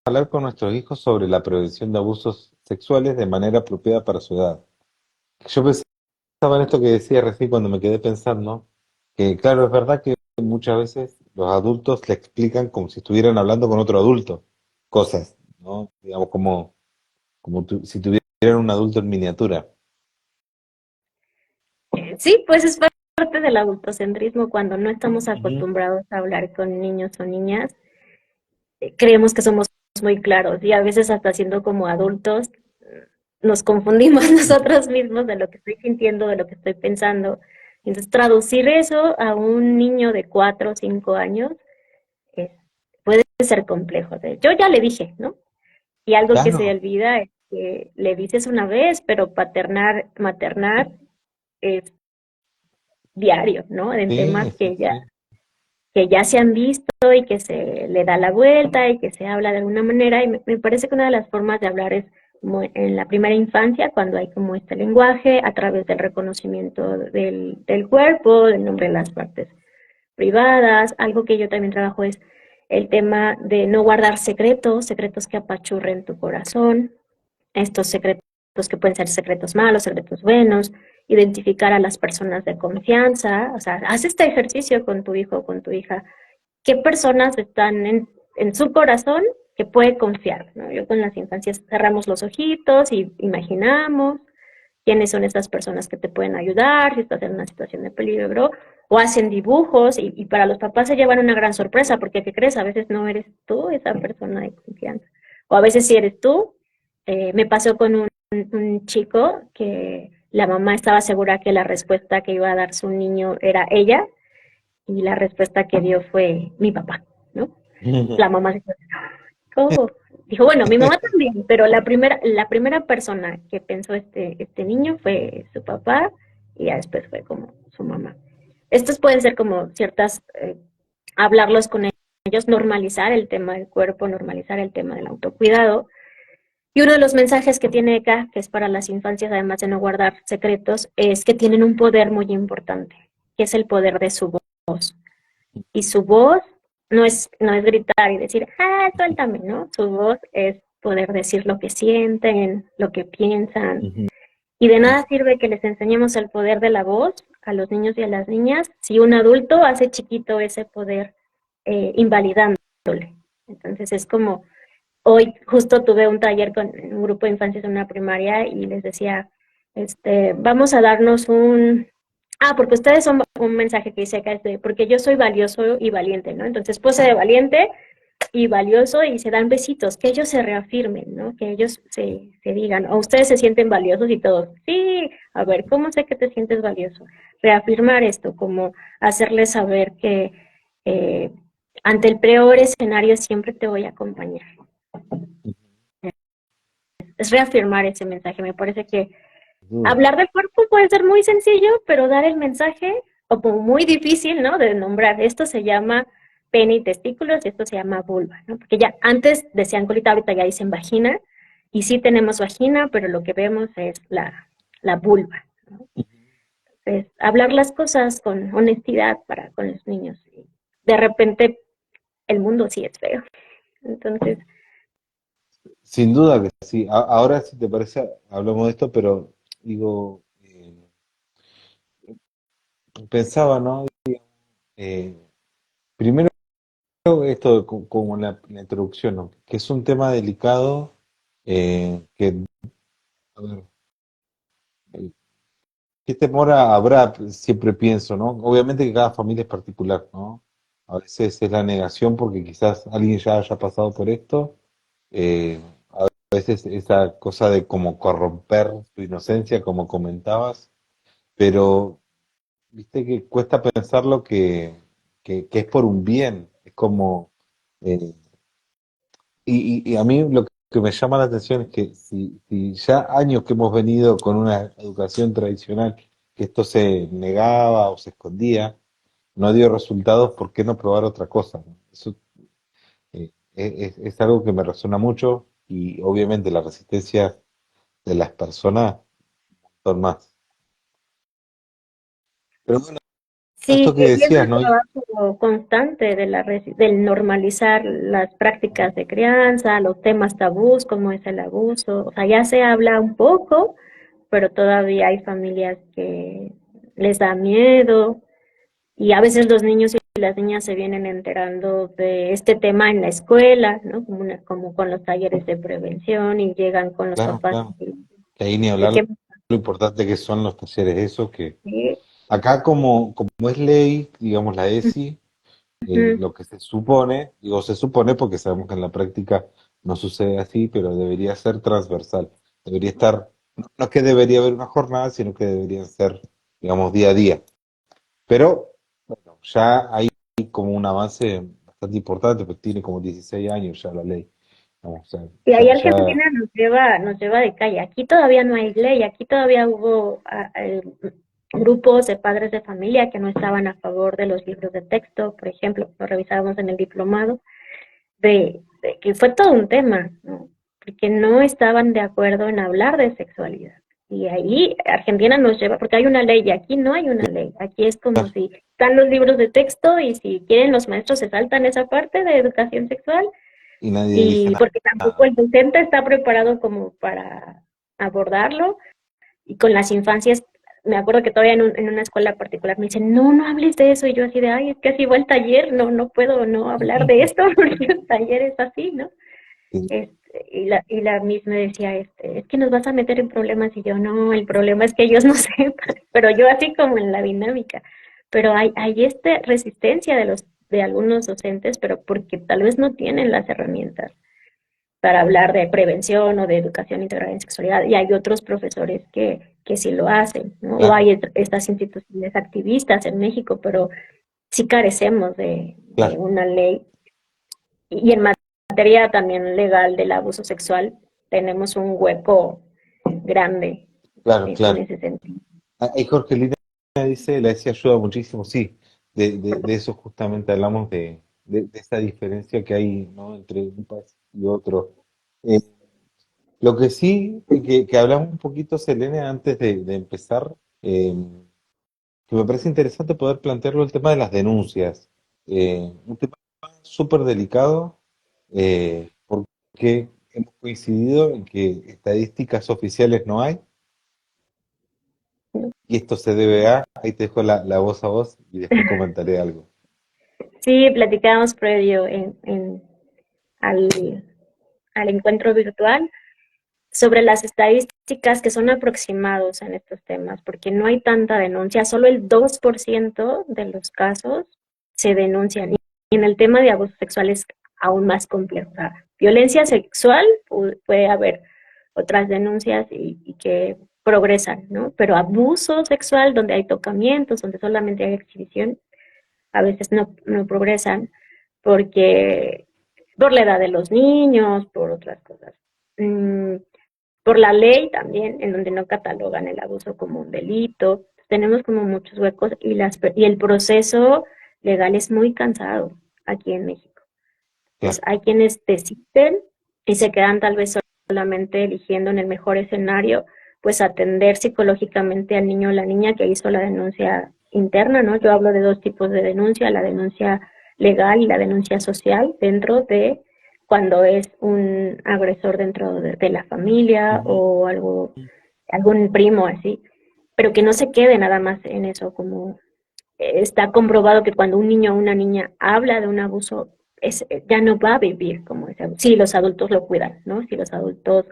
S1: hablar con nuestros hijos sobre la prevención de abusos sexuales de manera apropiada para su edad? Yo pensaba en esto que decía recién cuando me quedé pensando, que claro, es verdad que muchas veces los adultos le explican como si estuvieran hablando con otro adulto, cosas, ¿no? Digamos, si tuvieran un adulto en miniatura.
S2: Sí, pues es parte del adultocentrismo cuando no estamos
S1: Ujú.
S2: acostumbrados a hablar con niños o niñas, creemos que somos muy claros y a veces hasta siendo como adultos nos confundimos nosotros mismos de lo que estoy sintiendo, de lo que estoy pensando. Entonces, traducir eso a un niño de 4 o 5 años es- puede ser complejo. Yo ya le dije, ¿no? Y algo que se
S1: Claro,
S2: olvida es que le dices una vez, pero maternar es diario, ¿no? En
S1: sí,
S2: temas
S1: sí, sí.
S2: que ya se han visto y que se le da la vuelta y que se habla de alguna manera. Y me parece que una de las formas de hablar es como en la primera infancia, cuando hay como este lenguaje, a través del reconocimiento del cuerpo, del nombre de las partes privadas. Algo que yo también trabajo es el tema de no guardar secretos, secretos que apachurren tu corazón, estos secretos que pueden ser secretos malos, secretos buenos, identificar a las personas de confianza, o sea, haz este ejercicio con tu hijo o con tu hija, qué personas están en su corazón que puede confiar, ¿no? Yo con las infancias cerramos los ojitos y imaginamos quiénes son esas personas que te pueden ayudar, si estás en una situación de peligro, o hacen dibujos y para los papás se llevan una gran sorpresa, porque ¿qué crees? A veces no eres tú esa persona de confianza, o a veces sí eres tú. Me pasó con un chico que la mamá estaba segura que la respuesta que iba a dar su niño era ella, y la respuesta que dio fue mi papá, ¿no? La mamá se quedó, ¿cómo? Dijo, bueno, mi mamá también, pero la primera persona que pensó este niño fue su papá y ya después fue como su mamá. Estos pueden ser como ciertas, hablarlos con ellos, normalizar el tema del cuerpo, normalizar el tema del autocuidado. Y uno de los mensajes que tiene acá, que es para las infancias, además de no guardar secretos, es que tienen un poder muy importante, que es el poder de su voz. Y su voz no es gritar y decir, ah, suéltame, ¿no? Su voz es poder decir lo que sienten, lo que piensan.
S1: Ujú.
S2: Y de nada sirve que les enseñemos el poder de la voz a los niños y a las niñas si un adulto hace chiquito ese poder, invalidándole. Entonces es como, hoy justo tuve un taller con un grupo de infancias en una primaria y les decía, vamos a darnos porque ustedes son un mensaje que dice acá, porque yo soy valioso y valiente, ¿no? Entonces pose de valiente y valioso y se dan besitos, que ellos se reafirmen, ¿no? Que ellos se digan, o ustedes se sienten valiosos y todos, sí, a ver, ¿cómo sé que te sientes valioso? Reafirmar esto, como hacerles saber que eh, ante el peor escenario siempre te voy a acompañar. Es reafirmar ese mensaje. Me parece que
S1: Sin duda.
S2: hablar del cuerpo puede ser muy sencillo, pero dar el mensaje, como muy difícil, ¿no? De nombrar. Esto se llama pene y testículos y esto se llama vulva, ¿no? Porque ya antes decían colita, ahorita ya dicen vagina, y sí tenemos vagina, pero lo que vemos es la vulva, ¿no? Entonces, hablar las cosas con honestidad para con los niños. Y de repente el mundo sí es feo. Entonces,
S1: Sin duda que sí. Ahora, si te parece, hablamos de esto, pero digo, pensaba, ¿no? Eh, primero, esto como la introducción, ¿no? Que es un tema delicado, que, a ver, eh, ¿qué temor habrá? Siempre pienso, ¿no? Obviamente que cada familia es particular, ¿no? A veces es la negación porque quizás alguien ya haya pasado por esto. A veces esa cosa de como corromper tu inocencia, como comentabas, pero viste que cuesta pensarlo que es por un bien. Es como, eh, y a mí lo que me llama la atención es que si ya años que hemos venido con una educación tradicional que esto se negaba o se escondía, no dio resultados, ¿por qué no probar otra cosa? ¿No? Eso es algo que me resuena mucho y obviamente la resistencia de las personas son más. Pero bueno,
S2: Sí,
S1: esto que
S2: y es
S1: decías,
S2: un
S1: ¿no?
S2: trabajo constante de del normalizar las prácticas de crianza, los temas tabús, como es el abuso. O sea, ya se habla un poco, pero todavía hay familias que les da miedo y a veces los niños y las niñas se vienen enterando de este tema en la escuela, ¿no? Como, como con los talleres de prevención y llegan con los
S1: Claro,
S2: papás
S1: claro. Que ahí ni
S2: de
S1: hablar
S2: que
S1: lo importante que son los talleres, eso que
S2: sí,
S1: acá como es ley, digamos la ESI,
S2: ujú,
S1: lo que se supone, digo se supone porque sabemos que en la práctica no sucede así, pero debería ser transversal. Debería estar, no es que debería haber una jornada, sino que debería ser, digamos, día a día. Pero bueno, ya hay como un avance bastante importante, pues tiene como 16 años ya la ley. ¿No? O sea,
S2: y ahí
S1: ya,
S2: Argentina nos lleva de calle. Aquí todavía no hay ley, aquí todavía hubo grupos de padres de familia que no estaban a favor de los libros de texto, por ejemplo, lo revisábamos en el diplomado, de que fue todo un tema, ¿no? Porque no estaban de acuerdo en hablar de sexualidad. Y ahí Argentina nos lleva, porque hay una ley y aquí no hay una ley. Aquí es como si están los libros de texto y si quieren los maestros se saltan esa parte de educación sexual
S1: y nadie dice
S2: y porque tampoco
S1: nada.
S2: el docente está preparado como para abordarlo y con las infancias, me acuerdo que todavía en una escuela particular me dicen, no, no hables de eso, y yo así de, ay, es que así va el taller, no, no puedo no hablar de esto porque el taller es así, ¿no? Y la misma me decía, es que nos vas a meter en problemas, y yo, no, el problema es que ellos no sepan, pero yo así como en la dinámica, pero hay esta resistencia de algunos docentes, pero porque tal vez no tienen las herramientas para hablar de prevención o de educación integral en sexualidad, y hay otros profesores que sí lo hacen, ¿no? O
S1: Claro,
S2: hay estas instituciones activistas en México, pero sí carecemos de
S1: claro,
S2: una ley. Y en materia también legal del abuso sexual, tenemos un hueco grande
S1: claro,
S2: en
S1: claro.
S2: ese sentido.
S1: Ahí Jorgelina dice, la ESI ayuda muchísimo, sí, de eso justamente hablamos de esa diferencia que hay, ¿no? Entre un país y otro. Eh, lo que sí, que hablamos un poquito, Selene, antes de empezar, que me parece interesante poder plantearlo el tema de las denuncias. Un tema súper delicado, porque hemos coincidido en que estadísticas oficiales no hay, y esto se debe a, ahí te dejo la voz a vos y después comentaré algo.
S2: Sí, platicábamos previo al, al encuentro virtual sobre las estadísticas que son aproximados en estos temas, porque no hay tanta denuncia, solo el 2% de los casos se denuncian. Y en el tema de abuso sexual es aún más complejo. O sea, violencia sexual puede haber otras denuncias y que progresan, ¿no? Pero abuso sexual, donde hay tocamientos, donde solamente hay exhibición, a veces no progresan porque por la edad de los niños, por otras cosas. Mm, por la ley también, en donde no catalogan el abuso como un delito. Tenemos como muchos huecos y el proceso legal es muy cansado aquí en México. Entonces,
S1: Claro,
S2: hay quienes deciden y se quedan tal vez solamente eligiendo en el mejor escenario, pues atender psicológicamente al niño o la niña que hizo la denuncia interna, ¿no? Yo hablo de dos tipos de denuncia, la denuncia legal y la denuncia social dentro de cuando es un agresor dentro de la familia
S1: ujú,
S2: o algún primo así, pero que no se quede nada más en eso, como está comprobado que cuando un niño o una niña habla de un abuso, ya no va a vivir como ese abuso. Si los adultos lo cuidan, ¿no? Si los adultos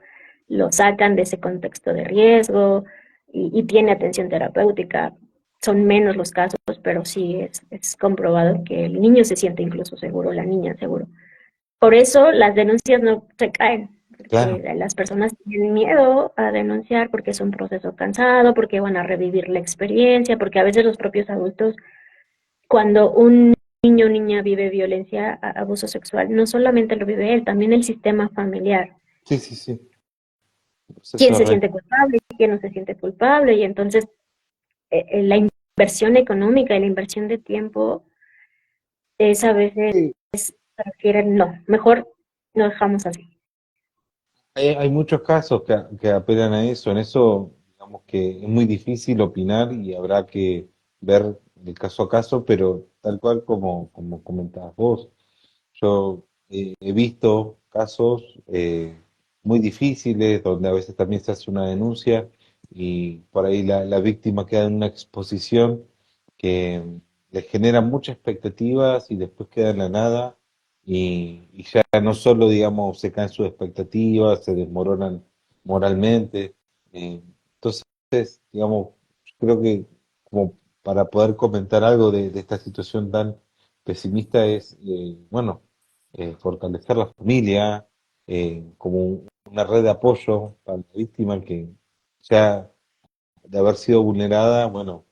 S2: lo sacan de ese contexto de riesgo y tiene atención terapéutica, son menos los casos, pero sí es comprobado que el niño se siente incluso seguro, la niña seguro. Por eso las denuncias no se caen,
S1: claro.
S2: porque las personas tienen miedo a denunciar porque es un proceso cansado, porque van a revivir la experiencia, porque a veces los propios adultos, cuando un niño o niña vive violencia, abuso sexual, no solamente lo vive él, también el sistema familiar.
S1: Sí, sí, sí.
S2: ¿Quién
S1: Proceso
S2: se
S1: de
S2: siente culpable? ¿Quién no se siente culpable? Y entonces la inversión económica y la inversión de tiempo es a veces
S1: Sí,
S2: prefieren no, mejor lo dejamos así.
S1: hay muchos casos que apelan a eso. En eso, digamos que es muy difícil opinar y habrá que ver de caso a caso, pero tal cual como comentabas vos. Yo he visto casos muy difíciles donde a veces también se hace una denuncia y por ahí la víctima queda en una exposición que le genera muchas expectativas y después queda en la nada y ya no solo, digamos, se caen sus expectativas, se desmoronan moralmente. Entonces, digamos, yo creo que como para poder comentar algo de esta situación tan pesimista es, bueno, fortalecer la familia como una red de apoyo para la víctima que ya de haber sido vulnerada, bueno,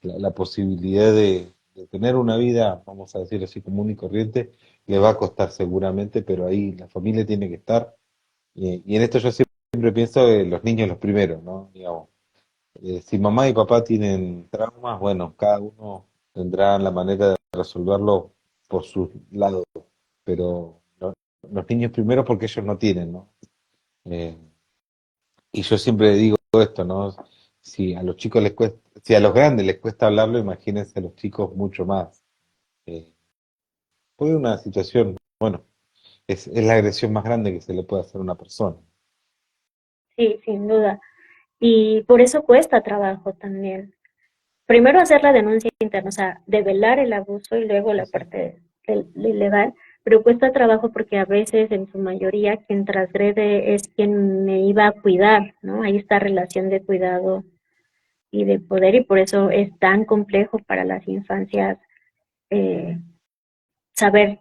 S1: la posibilidad de tener una vida, vamos a decir así, común y corriente, le va a costar seguramente, pero ahí la familia tiene que estar. Y en esto yo siempre pienso que los niños los primeros, ¿no? Digamos, si mamá y papá tienen traumas, bueno, cada uno tendrá la manera de resolverlo por su lado, pero los niños primero porque ellos no tienen, ¿no? Eh, y yo siempre digo esto, ¿no? Si a los chicos les cuesta, si a los grandes les cuesta hablarlo, imagínense a los chicos mucho más. Eh, Fue una situación, bueno, es la agresión más grande que se le puede hacer a una persona.
S2: Sí, sin duda. Y por eso cuesta trabajo también. Primero hacer la denuncia interna, o sea, develar el abuso y luego la
S1: Sí, sí.
S2: parte legal, pero cuesta trabajo porque a veces, en su mayoría, quien transgrede es quien me iba a cuidar, ¿no? Hay esta relación de cuidado y de poder y por eso es tan complejo para las infancias eh, saber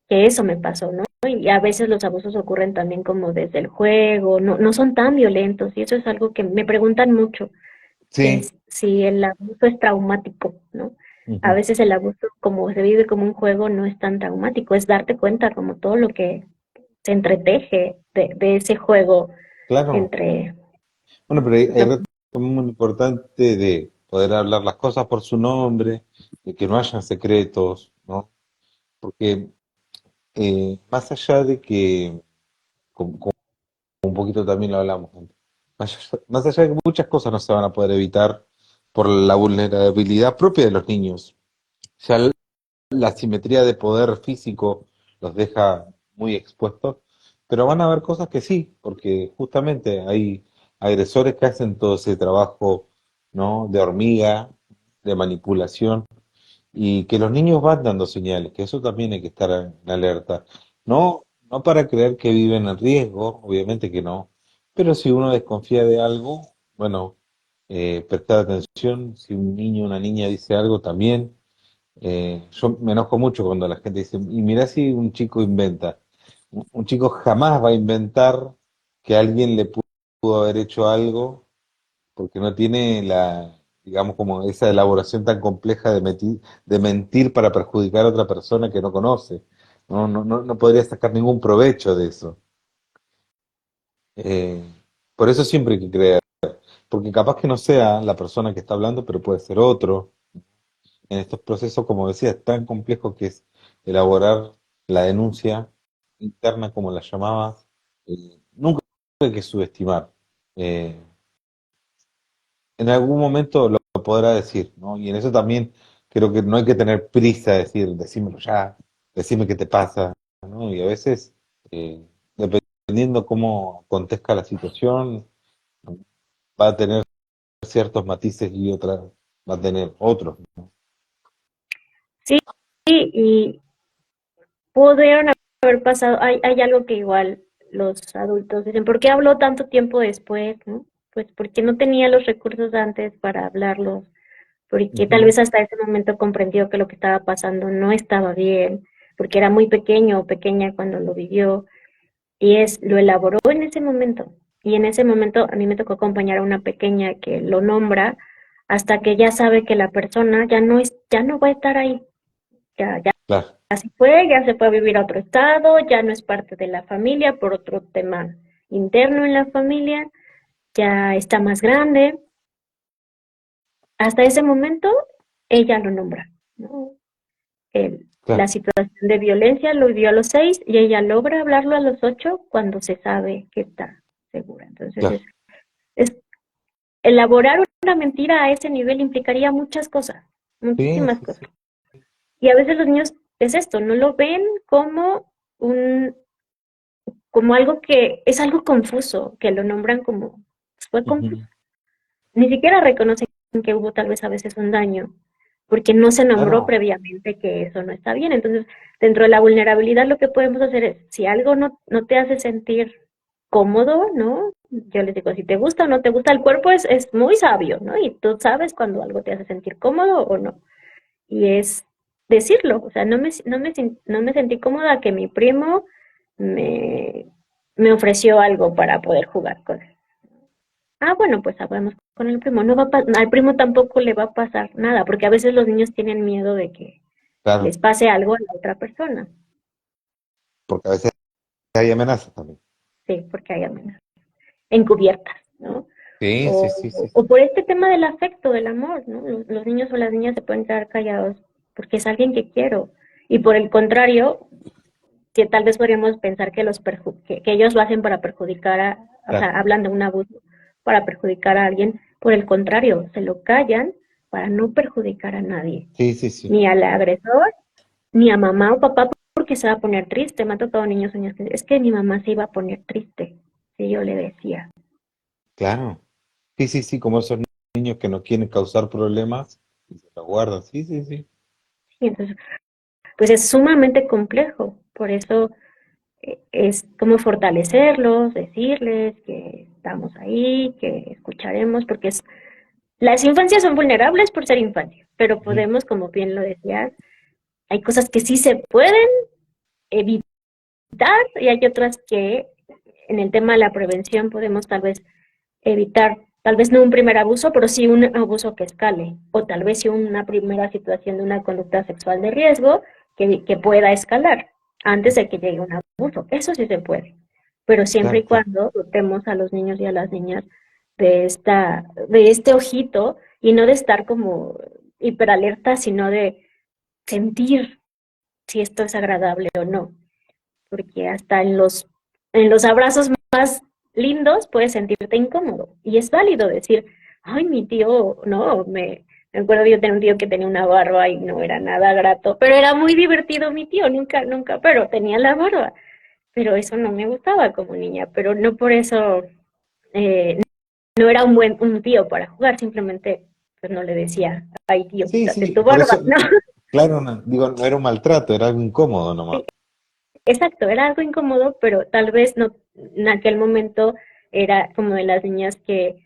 S2: que eso me pasó, ¿no? Y a veces los abusos ocurren también como desde el juego, no, no son tan violentos y eso es algo que me preguntan mucho, que
S1: Sí,
S2: es si el abuso es traumático, ¿no? A
S1: ujú,
S2: veces el abuso, como se vive como un juego, no es tan traumático, es darte cuenta como todo lo que se entreteje de ese juego
S1: claro.
S2: entre,
S1: Bueno,
S2: ¿no?
S1: pero hay
S2: Lo-
S1: retos muy importante de poder hablar las cosas por su nombre, de que no hayan secretos, ¿no? Porque más allá de que, como un poquito también lo hablamos antes, más allá de que muchas cosas no se van a poder evitar por la vulnerabilidad propia de los niños, ya la asimetría de poder físico los deja muy expuestos, pero van a haber cosas que sí, porque justamente hay agresores que hacen todo ese trabajo, ¿no? De hormiga, de manipulación, y que los niños van dando señales, que eso también hay que estar en alerta. No para creer que viven en riesgo, obviamente que no, pero si uno desconfía de algo, bueno, prestar atención, si un niño o una niña dice algo también. Yo me enojo mucho cuando la gente dice, y mirá si un chico inventa. Un chico jamás va a inventar que alguien le pudo haber hecho algo porque no tiene la, digamos, como esa elaboración tan compleja de mentir para perjudicar a otra persona que no conoce. No podría sacar ningún provecho de eso. Eh, por eso siempre hay que creer, porque capaz que no sea la persona que está hablando, pero puede ser otro. En estos procesos, como decía, tan complejo que es elaborar la denuncia interna, como la llamabas, nunca hay que subestimar. Eh, en algún momento lo podrá decir, ¿no? Y en eso también creo que no hay que tener prisa de decir, decímelo ya, decime qué te pasa, ¿no? Y a veces, eh, dependiendo cómo acontezca la situación, va a tener ciertos matices y otras va a tener otros, ¿no?
S2: sí, y pudieron haber pasado, hay algo que igual los adultos dicen, ¿por qué habló tanto tiempo después, no? Pues porque no tenía los recursos antes para hablarlos, porque tal
S1: Ujú,
S2: vez hasta ese momento comprendió que lo que estaba pasando no estaba bien, porque era muy pequeño o pequeña cuando lo vivió, y lo elaboró en ese momento. Y en ese momento a mí me tocó acompañar a una pequeña que lo nombra hasta que ya sabe que la persona ya no va a estar ahí, ya
S1: claro.
S2: así fue, ya se fue a vivir a otro estado, ya no es parte de la familia por otro tema interno en la familia, ya está más grande hasta ese momento ella lo nombra, ¿no? La
S1: claro,
S2: situación de violencia lo vivió a los 6 y ella logra hablarlo a los 8 cuando se sabe que está segura. Entonces
S1: claro.
S2: es elaborar una mentira a ese nivel implicaría muchas cosas,
S1: Sí,
S2: muchísimas
S1: sí,
S2: cosas.
S1: sí.
S2: Y a veces los niños es esto, no lo ven como un, como algo que es algo confuso, que lo nombran como fue confuso.
S1: Ujú.
S2: Ni siquiera reconocen que hubo tal vez a veces un daño, porque no se nombró
S1: Claro,
S2: previamente que eso no está bien. Entonces, dentro de la vulnerabilidad lo que podemos hacer es, si algo no te hace sentir cómodo, ¿no? Yo les digo, si te gusta o no te gusta, el cuerpo es muy sabio, ¿no? Y tú sabes cuando algo te hace sentir cómodo o no. Y es decirlo, o sea, no me sentí cómoda que mi primo me, me ofreció algo para poder jugar con él. Ah, bueno, pues hablamos con el primo. No va a al primo tampoco le va a pasar nada, porque a veces los niños tienen miedo de que
S1: claro.
S2: les pase algo a la otra persona.
S1: Porque a veces hay amenazas también.
S2: Sí, porque hay amenazas encubiertas, ¿no?
S1: Sí, sí, sí, sí.
S2: O por este tema del afecto, del amor, ¿no? Los niños o las niñas se pueden quedar callados porque es alguien que quiero. Y por el contrario, que tal vez podríamos pensar que, que ellos lo hacen para perjudicar o sea,
S1: Claro.
S2: hablan de un abuso para perjudicar a alguien, por el contrario, se lo callan para no perjudicar a nadie,
S1: Sí, sí, sí.
S2: ni al agresor, ni a mamá o papá, porque se va a poner triste. Me ha tocado niños o niñas que es que mi mamá se iba a poner triste si yo le decía.
S1: Claro. Sí, sí, sí, como esos niños que no quieren causar problemas y se los guardan. Sí, sí, sí.
S2: Y entonces, pues es sumamente complejo, por eso es como fortalecerlos, decirles que estamos ahí, que escucharemos, porque es las infancias son vulnerables por ser infancia, pero
S1: Ujú.
S2: podemos, como bien lo decías, hay cosas que sí se pueden evitar y hay otras que en el tema de la prevención podemos tal vez evitar, tal vez no un primer abuso, pero sí un abuso que escale, o tal vez sí una primera situación de una conducta sexual de riesgo que pueda escalar antes de que llegue un abuso. Eso sí se puede, pero siempre y
S1: Claro, claro.
S2: cuando dotemos a los niños y a las niñas de este ojito y no de estar como hiperalerta, sino de sentir si esto es agradable o no, porque hasta en los abrazos más lindos puedes sentirte incómodo y es válido decir, ay, mi tío, no, me acuerdo yo tenía un tío que tenía una barba y no era nada grato, pero era muy divertido mi tío, nunca, pero tenía la barba, pero eso no me gustaba como niña, pero no por eso eh, no era un tío para jugar, simplemente pues no le decía, ay tío,
S1: Sí,
S2: quítate
S1: sí,
S2: tu
S1: por
S2: barba,
S1: eso,
S2: ¿no?
S1: claro, no, digo, no era un maltrato, era algo incómodo nomás.
S2: Sí, exacto, era algo incómodo, pero tal vez no, en aquel momento era como de las niñas que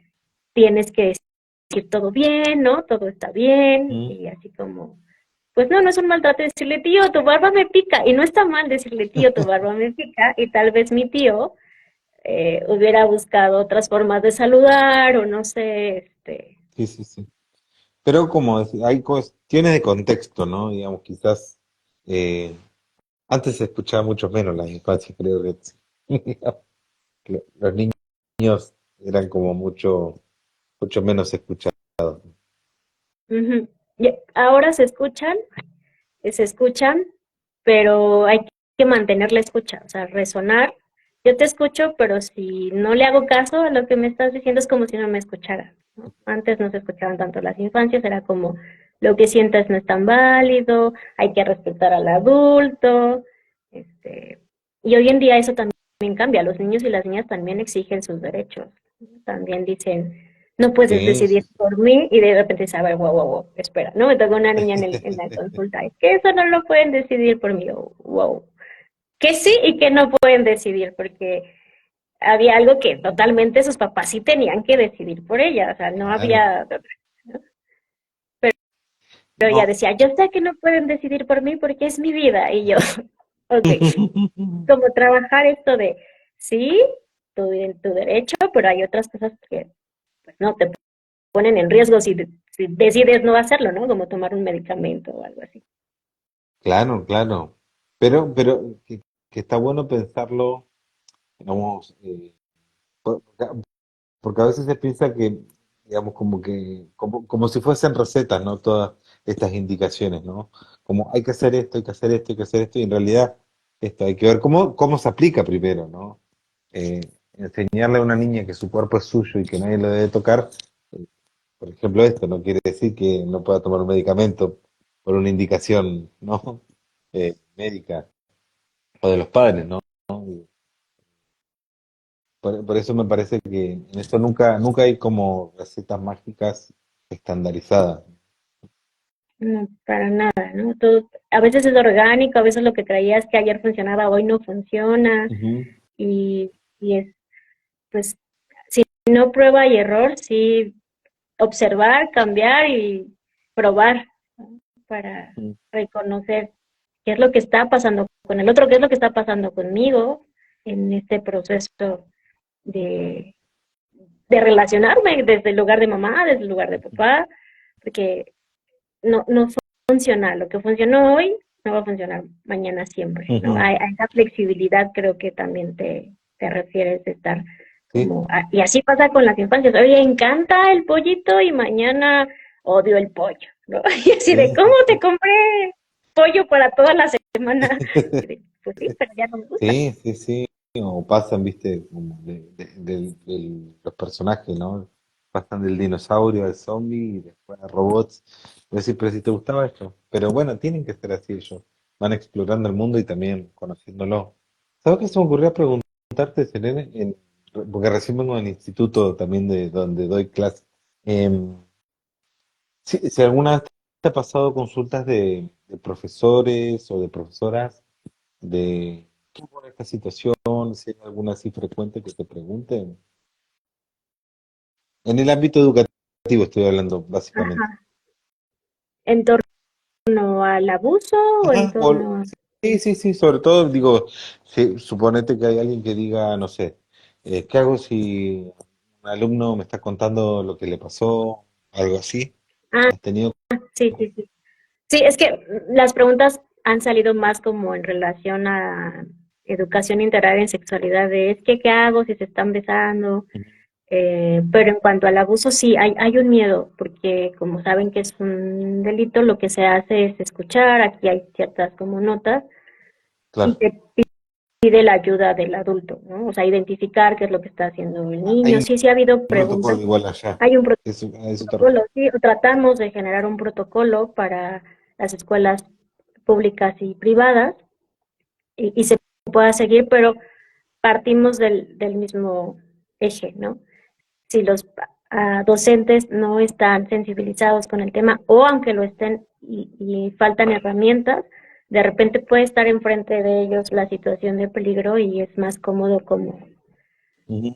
S2: tienes que decir todo bien, ¿no? Todo está bien,
S1: Mm.
S2: y así como, pues no, no es un maltrato decirle, tío, tu barba me pica, y no está mal decirle, tío, tu barba me pica, y tal vez mi tío hubiera buscado otras formas de saludar, o no sé,
S1: Sí, sí, sí. Pero como decir, hay cuestiones de contexto, ¿no? Digamos, quizás eh, antes se escuchaba mucho menos la infancia, creo que sí. Que los niños eran como mucho menos escuchados.
S2: ujú. Y ahora se escuchan, pero hay que mantener la escucha, o sea, resonar. Yo te escucho, pero si no le hago caso a lo que me estás diciendo es como si no me escuchara, ¿no? Antes no se escuchaban tanto las infancias, era como lo que sientas no es tan válido, hay que respetar al adulto, este, y hoy en día eso también cambia, los niños y las niñas también exigen sus derechos, también dicen, no puedes
S1: Sí, sí,
S2: decidir
S1: sí.
S2: por mí y de repente saber, espera, ¿no? Me tocó una niña en la consulta, es que eso no lo pueden decidir por mí, oh, wow, que sí y que no pueden decidir porque había algo que totalmente sus papás sí tenían que decidir por ella, o sea, no
S1: Claro.
S2: había, ¿no? Pero ella
S1: No.
S2: decía, yo sé que no pueden decidir por mí porque es mi vida y yo, ok, como trabajar esto de, sí, tu derecho, pero hay otras cosas que pues, no te ponen en riesgo si decides no hacerlo, ¿no? Como tomar un medicamento o algo así.
S1: Claro, claro. Pero que está bueno pensarlo, digamos, porque a veces se piensa que digamos, como si fuesen recetas, ¿no? Todas estas indicaciones, ¿no? Como hay que hacer esto, hay que hacer esto, hay que hacer esto, y en realidad esto hay que ver cómo se aplica primero, ¿no? Eh, Enseñarle a una niña que su cuerpo es suyo y que nadie lo debe tocar, eh, por ejemplo, esto no quiere decir que no pueda tomar un medicamento por una indicación, ¿no? Médica o de los padres, ¿no? Por eso me parece que en esto nunca hay como recetas mágicas estandarizadas.
S2: No, para nada, ¿no? Todo, a veces es orgánico, a veces lo que creías que ayer funcionaba hoy no funciona
S1: Ujú,
S2: y, y es, pues, si no prueba y error, sí observar, cambiar y probar, ¿no? Para
S1: ujú,
S2: reconocer qué es lo que está pasando con el otro, qué es lo que está pasando conmigo en este proceso de, de relacionarme desde el lugar de mamá, desde el lugar de papá, porque no funciona, lo que funcionó hoy no va a funcionar mañana siempre, ¿no?
S1: ujú.
S2: A esa flexibilidad creo que también te refieres de estar
S1: Sí,
S2: como, y así pasa con las infancias, hoy encanta el pollito y mañana odio el pollo, ¿no? Y así de,
S1: sí,
S2: ¿cómo
S1: sí,
S2: te
S1: sí.
S2: compré pollo para toda la semana? Y de, pues sí, pero ya no me gusta.
S1: Sí, sí, sí. O pasan, viste, como los personajes, ¿no? Pasan del dinosaurio al zombie y después a robots. Voy a decir, pero si te gustaba esto. Pero bueno, tienen que ser así ellos. Van explorando el mundo y también conociéndolo. ¿Sabes qué se me ocurrió preguntarte, Selene? Porque recién vengo del instituto también de donde doy clases. Em, si alguna vez te ha pasado consultas de profesores o de profesoras de qué por esta situación, si hay alguna así frecuente que te pregunten. En el ámbito educativo estoy hablando, básicamente.
S2: Ajá. ¿En torno al abuso o en
S1: Ajá,
S2: torno a...
S1: sí, sí, sí, sobre todo digo, si, suponete que hay alguien que diga, no sé, ¿qué hago si un alumno me está contando lo que le pasó? Algo así.
S2: Ah,
S1: ¿Has tenido?
S2: sí, sí, sí. Sí, es que las preguntas han salido más como en relación a educación integral en sexualidad, de es que qué hago si se están besando, pero en cuanto al abuso sí, hay un miedo, porque como saben que es un delito, lo que se hace es escuchar, aquí hay ciertas como notas, y
S1: Claro,
S2: te pide la ayuda del adulto, ¿no? O sea, identificar qué es lo que está haciendo el
S1: hay
S2: niño.
S1: un
S2: Sí, sí ha habido preguntas,
S1: protocolo igual allá.
S2: hay un
S1: Eso, a eso te
S2: protocolo,
S1: refiero.
S2: sí, o tratamos de generar un protocolo para las escuelas públicas y privadas y se pueda seguir, pero partimos del mismo eje, ¿no? Si los docentes no están sensibilizados con el tema o aunque lo estén y faltan herramientas, de repente puede estar enfrente de ellos la situación de peligro y es más cómodo como
S1: Ujú.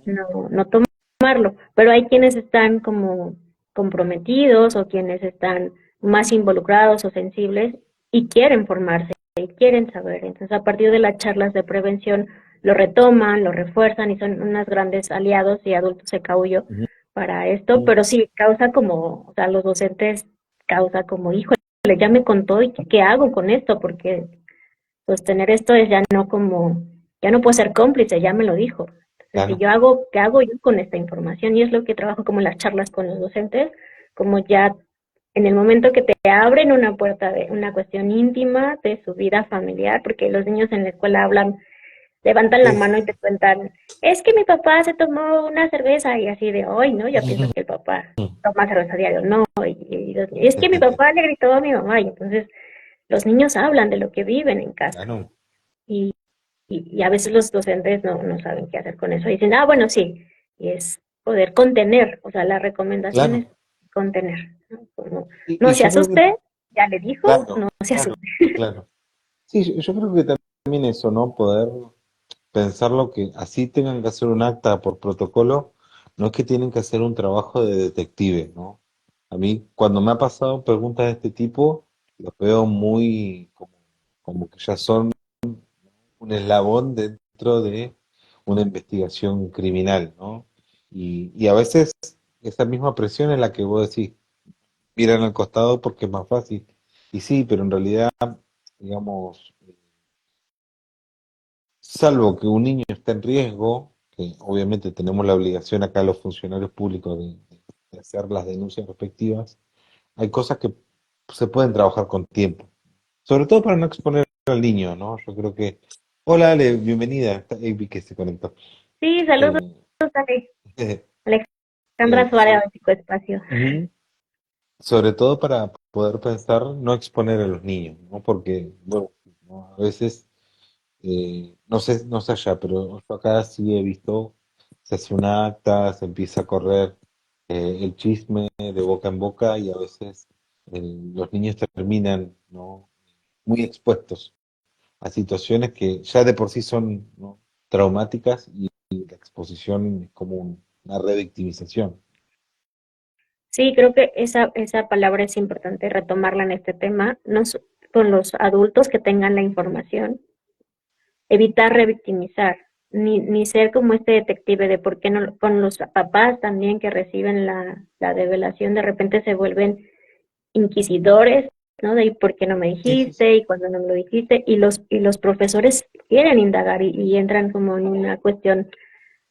S2: no tomarlo, pero hay quienes están como comprometidos o quienes están más involucrados o sensibles y quieren formarse y quieren saber. Entonces, a partir de las charlas de prevención, lo retoman, lo refuerzan y son unos grandes aliados y adultos de caullo
S1: Ujú.
S2: para esto, pero sí, causa como, o sea, los docentes causa como, híjole, ya me contó y qué hago con esto, porque sostener esto es ya no como, ya no puedo ser cómplice, ya me lo dijo. Entonces, si
S1: Claro.
S2: yo hago, ¿qué hago yo con esta información? Y es lo que trabajo como en las charlas con los docentes, como ya en el momento que te abren una puerta de una cuestión íntima de su vida familiar, porque los niños en la escuela hablan, levantan la
S1: Sí,
S2: mano y te cuentan, es que mi papá se tomó una cerveza y así de hoy, ¿no? Ya piensas que el papá toma cerveza a diario, no, y es que mi papá le gritó a mi mamá y entonces los niños hablan de lo que viven en casa
S1: claro,
S2: y, y a veces los docentes no saben qué hacer con eso. Dicen, ah, bueno, sí, y es poder contener, o sea, la recomendación es
S1: claro.
S2: contener, ¿no? Como,
S1: Y
S2: no se
S1: yo creo que,
S2: asuste, ya le dijo,
S1: claro,
S2: no se
S1: claro,
S2: asuste.
S1: claro. Sí, yo creo que también eso, ¿no? Poder pensarlo que así tengan que hacer un acta por protocolo, no es que tienen que hacer un trabajo de detective, ¿no? A mí, cuando me ha pasado preguntas de este tipo, los veo muy como que ya son un eslabón dentro de una investigación criminal, ¿no? Y a veces esa misma presión es la que vos decís, miran al costado porque es más fácil. Y sí, pero en realidad, digamos, salvo que un niño esté en riesgo, que obviamente tenemos la obligación acá los funcionarios públicos de de hacer las denuncias respectivas, hay cosas que se pueden trabajar con tiempo, sobre todo para no exponer al niño, ¿no? Yo creo que... Hola, Ale, bienvenida. Ahí vi que se conectó.
S2: Sí, saludos,
S1: Eh,
S2: Ale.
S1: eh,
S2: Alejandra Suárez
S1: so-
S2: de Psicoespacio.
S1: ujú. Sobre todo para poder pensar, no exponer a los niños, ¿no? Porque, bueno, ¿no? A veces, no sé allá, pero yo acá sí he visto, se hace una acta, se empieza a correr el chisme de boca en boca y a veces los niños terminan, ¿no? Muy expuestos a situaciones que ya de por sí son, ¿no? Traumáticas y la exposición es como una revictimización.
S2: Sí, creo que esa palabra es importante retomarla en este tema, con los adultos que tengan la información, evitar revictimizar, ni ser como este detective de por qué no, con los papás también que reciben la develación, de repente se vuelven inquisidores, ¿no? De por qué no me
S1: Sí, sí, sí.
S2: dijiste y cuando no me lo dijiste, y los profesores quieren indagar y entran como en una cuestión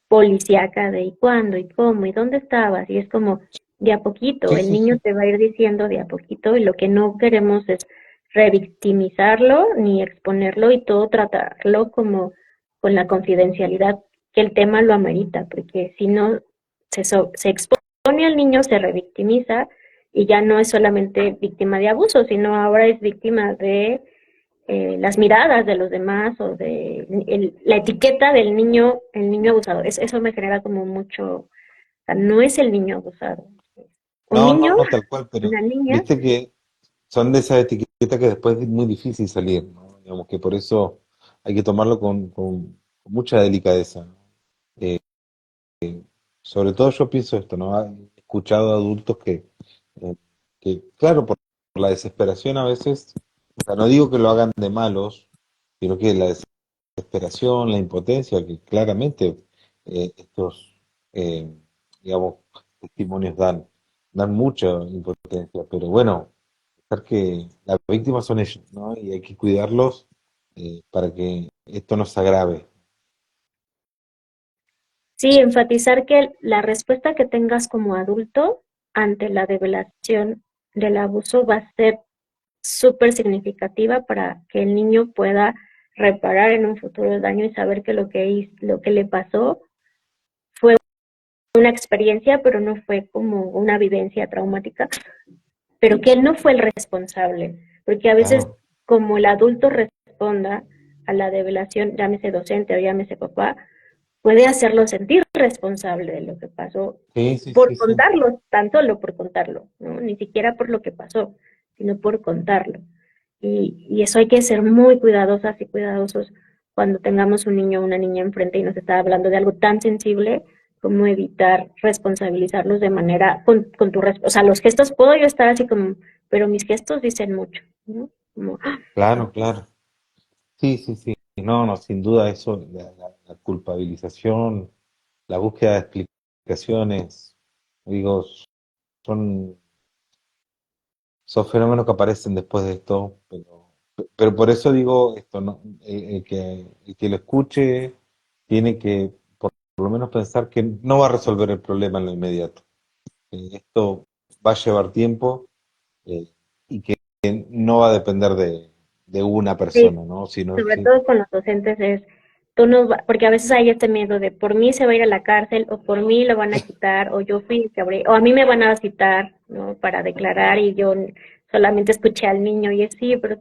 S2: policíaca de y cuándo y cómo y dónde estabas, y es como de a poquito,
S1: Sí,
S2: el
S1: sí,
S2: niño
S1: sí.
S2: te va a ir diciendo de a poquito y lo que no queremos es revictimizarlo ni exponerlo y todo tratarlo como con la confidencialidad que el tema lo amerita, porque si no se expone al niño, se revictimiza y ya no es solamente víctima de abuso, sino ahora es víctima de las miradas de los demás o de la etiqueta del niño, el niño abusado. Eso me genera como mucho, o sea, no es el niño abusado. Un
S1: No,
S2: niño,
S1: no, tal cual, pero
S2: una niña,
S1: viste que son de esas etiquetas que después es muy difícil salir, ¿no? Digamos que por eso hay que tomarlo con mucha delicadeza, ¿no? Eh, Sobre todo yo pienso esto, ¿no? He escuchado a adultos eh, que claro, por la desesperación a veces, o sea, no digo que lo hagan de malos, sino que la desesperación, la impotencia, que claramente estos, eh, digamos, testimonios dan mucha impotencia, pero bueno, pensar que las víctimas son ellos, ¿no? Y hay que cuidarlos para que esto no se agrave.
S2: sí, enfatizar que la respuesta que tengas como adulto ante la develación del abuso va a ser súper significativa para que el niño pueda reparar en un futuro el daño y saber que lo que le pasó fue una experiencia, pero no fue como una vivencia traumática, pero que él no fue el responsable, porque a veces
S1: Claro.
S2: como el adulto responda a la develación, llámese docente o llámese papá, puede hacerlo sentir responsable de lo que pasó
S1: Sí, sí,
S2: por
S1: sí, sí.
S2: contarlo, tan solo por contarlo, ¿no? Ni siquiera por lo que pasó, sino por contarlo. Y eso hay que ser muy cuidadosas y cuidadosos cuando tengamos un niño o una niña enfrente y nos está hablando de algo tan sensible como evitar responsabilizarlos de manera con o sea, los gestos puedo yo estar así como, pero mis gestos dicen mucho, ¿no? Como, ¡ah!
S1: Claro, claro. Sí, sí, sí. No, no, sin duda eso, la culpabilización, la búsqueda de explicaciones, digo, son, son fenómenos que aparecen después de esto, pero por eso digo esto, ¿no? El que lo escuche tiene que por lo menos pensar que no va a resolver el problema en lo inmediato. Esto va a llevar tiempo eh, y que no va a depender de una
S2: Sí,
S1: persona, ¿no? Sino,
S2: sobre todo con los docentes es, tú no porque a veces hay este miedo de por mí se va a ir a la cárcel o por mí lo van a quitar o yo fui el que o a mí me van a citar, ¿no? Para declarar y yo solamente escuché al niño y es sí, pero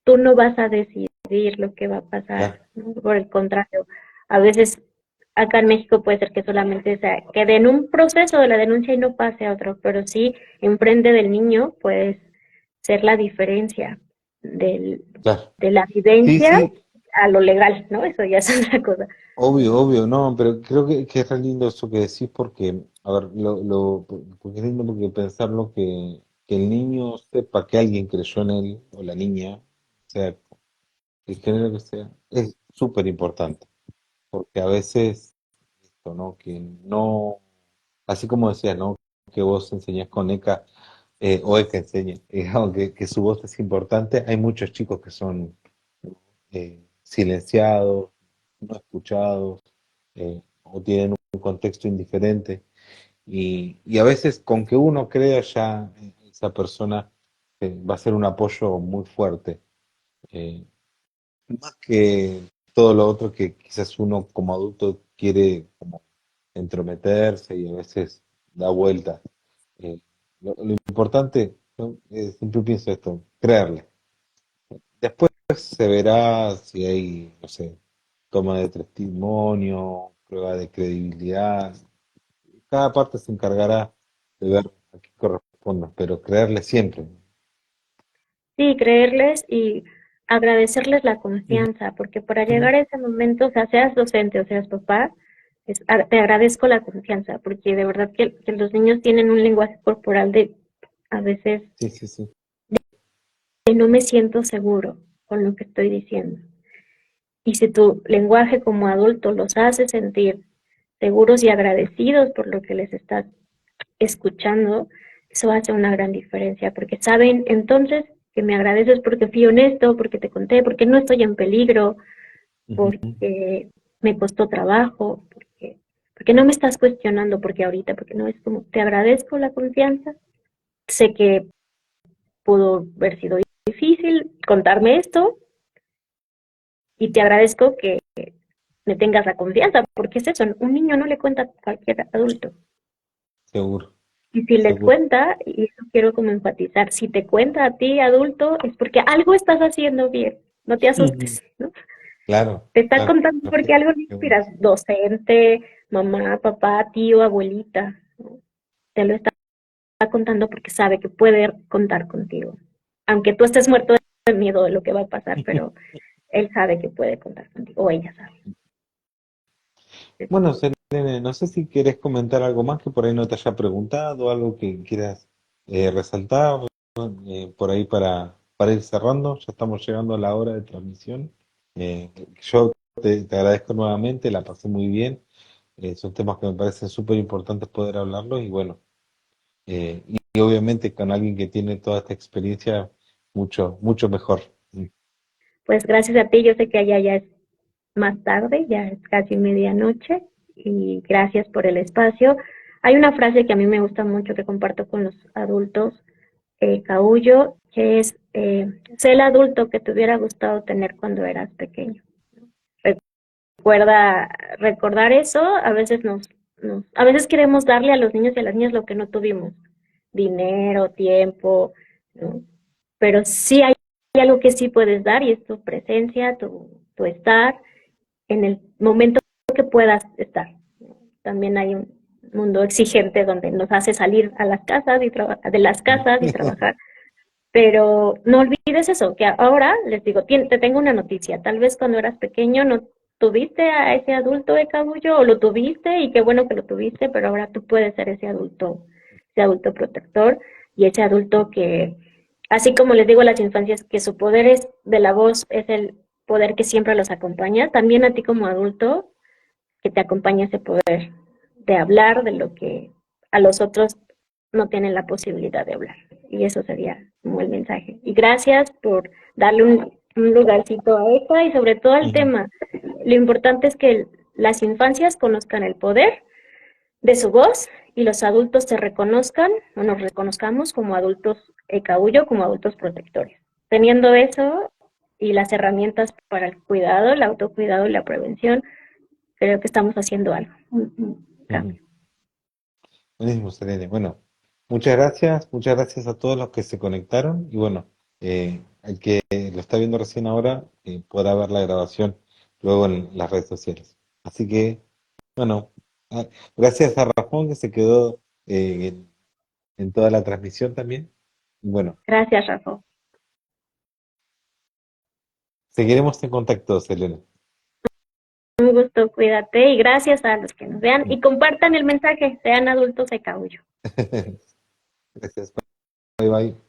S2: tú no vas a decidir lo que va a pasar,
S1: claro,
S2: ¿no? Por el contrario, a veces acá en México puede ser que solamente se quede en un proceso de la denuncia y no pase a otro, pero sí enfrente del niño puede ser la diferencia del,
S1: claro.
S2: de la
S1: Sí,
S2: vivencia
S1: sí,
S2: a lo legal, ¿no? Eso ya es otra cosa.
S1: obvio, obvio, no, pero creo que es re lindo eso que decís porque, a ver, porque es lindo porque pensar lo que el niño sepa que alguien creyó en él, o la niña, o sea, el género que sea, es súper importante, porque a veces, esto, ¿no? Que no, así como decías, ¿no? Que vos enseñás con ECA, o ECA enseña, digamos, que su voz es importante, hay muchos chicos que son silenciados, no escuchados, o tienen un contexto indiferente. y a veces con que uno crea ya esa persona va a ser un apoyo muy fuerte. Eh, Más que todo lo otro que quizás uno como adulto quiere como entrometerse y a veces da vuelta. Eh, lo importante, ¿no? Siempre pienso esto, creerle. Después se verá si hay, no sé, toma de testimonio, prueba de credibilidad. Cada parte se encargará de ver a qué corresponde, pero creerle siempre.
S2: Sí, creerles y agradecerles la
S1: Ujú,
S2: confianza, porque para
S1: ujú,
S2: llegar a ese momento, o sea, seas docente o seas papá, te agradezco la confianza, porque de verdad que los niños tienen un lenguaje corporal de a veces
S1: sí, sí, sí.
S2: que no me siento seguro con lo que estoy diciendo. Y si tu lenguaje como adulto los hace sentir seguros y agradecidos por lo que les estás escuchando, eso hace una gran diferencia, porque saben entonces que me agradeces porque fui honesto, porque te conté, porque no estoy en peligro,
S1: Ujú.
S2: porque me costó trabajo, porque no me estás cuestionando, porque ahorita, porque no es como, te agradezco la confianza, sé que pudo haber sido difícil contarme esto y te agradezco que me tengas la confianza, porque es eso, un niño no le cuenta a cualquier adulto.
S1: Seguro,
S2: Y si les
S1: seguro.
S2: cuenta, y eso quiero como enfatizar, si te cuenta a ti, adulto, es porque algo estás haciendo bien, no te
S1: Ujú.
S2: asustes, ¿no?
S1: Claro,
S2: Te está
S1: claro.
S2: contando porque algo le
S1: Qué bueno.
S2: inspiras, docente, mamá, papá, tío, abuelita, ¿no? Te lo está contando porque sabe que puede contar contigo. Aunque tú estés muerto de miedo de lo que va a pasar, pero él sabe que puede contar contigo, o ella sabe.
S1: Bueno, Selene, no sé si quieres comentar algo más que por ahí no te haya preguntado, algo que quieras resaltar por ahí para ir cerrando. Ya estamos llegando a la hora de transmisión. Yo te agradezco nuevamente, la pasé muy bien. Son temas que me parecen súper importantes poder hablarlos y bueno, y obviamente con alguien que tiene toda esta experiencia, mucho, mucho mejor.
S2: Pues gracias a ti, yo sé que allá ya es más tarde, ya es casi medianoche, y gracias por el espacio. Hay una frase que a mí me gusta mucho que comparto con los adultos, Caullo, que es, sé el adulto que te hubiera gustado tener cuando eras pequeño. Recuerda, recordar eso, a veces a veces queremos darle a los niños y a las niñas lo que no tuvimos, dinero, tiempo, ¿no? Pero sí hay algo que sí puedes dar y es tu presencia, tu estar en el momento que puedas estar. También hay un mundo exigente donde nos hace salir a las casas de las casas y trabajar. Pero no olvides eso, que ahora les digo, te tengo una noticia, tal vez cuando eras pequeño no tuviste a ese adulto de cabullo o lo tuviste y qué bueno que lo tuviste, pero ahora tú puedes ser ese adulto protector y ese adulto que, así como les digo a las infancias que su poder es de la voz, es el poder que siempre los acompaña, también a ti como adulto que te acompaña ese poder de hablar de lo que a los otros no tienen la posibilidad de hablar. Y eso sería como el mensaje. Y gracias por darle un lugarcito a ECA y sobre todo el
S1: Ujú.
S2: tema. Lo importante es que las infancias conozcan el poder de su voz y los adultos se reconozcan o nos reconozcamos como adultos caullo, como adultos protectores. Teniendo eso y las herramientas para el cuidado, el autocuidado y la prevención, creo que estamos haciendo algo, un
S1: Ujú.
S2: cambio.
S1: Buenísimo, Selene. Bueno, muchas gracias a todos los que se conectaron y bueno, el que lo está viendo recién ahora podrá ver la grabación luego en las redes sociales. Así que, bueno, ah, gracias a Ramón que se quedó en toda la transmisión también. Y bueno,
S2: Gracias, Rafa.
S1: seguiremos en contacto, Selene.
S2: Un gusto, cuídate y gracias a los que nos vean y compartan el mensaje, sean adultos de caullo.
S1: Gracias. Bye bye.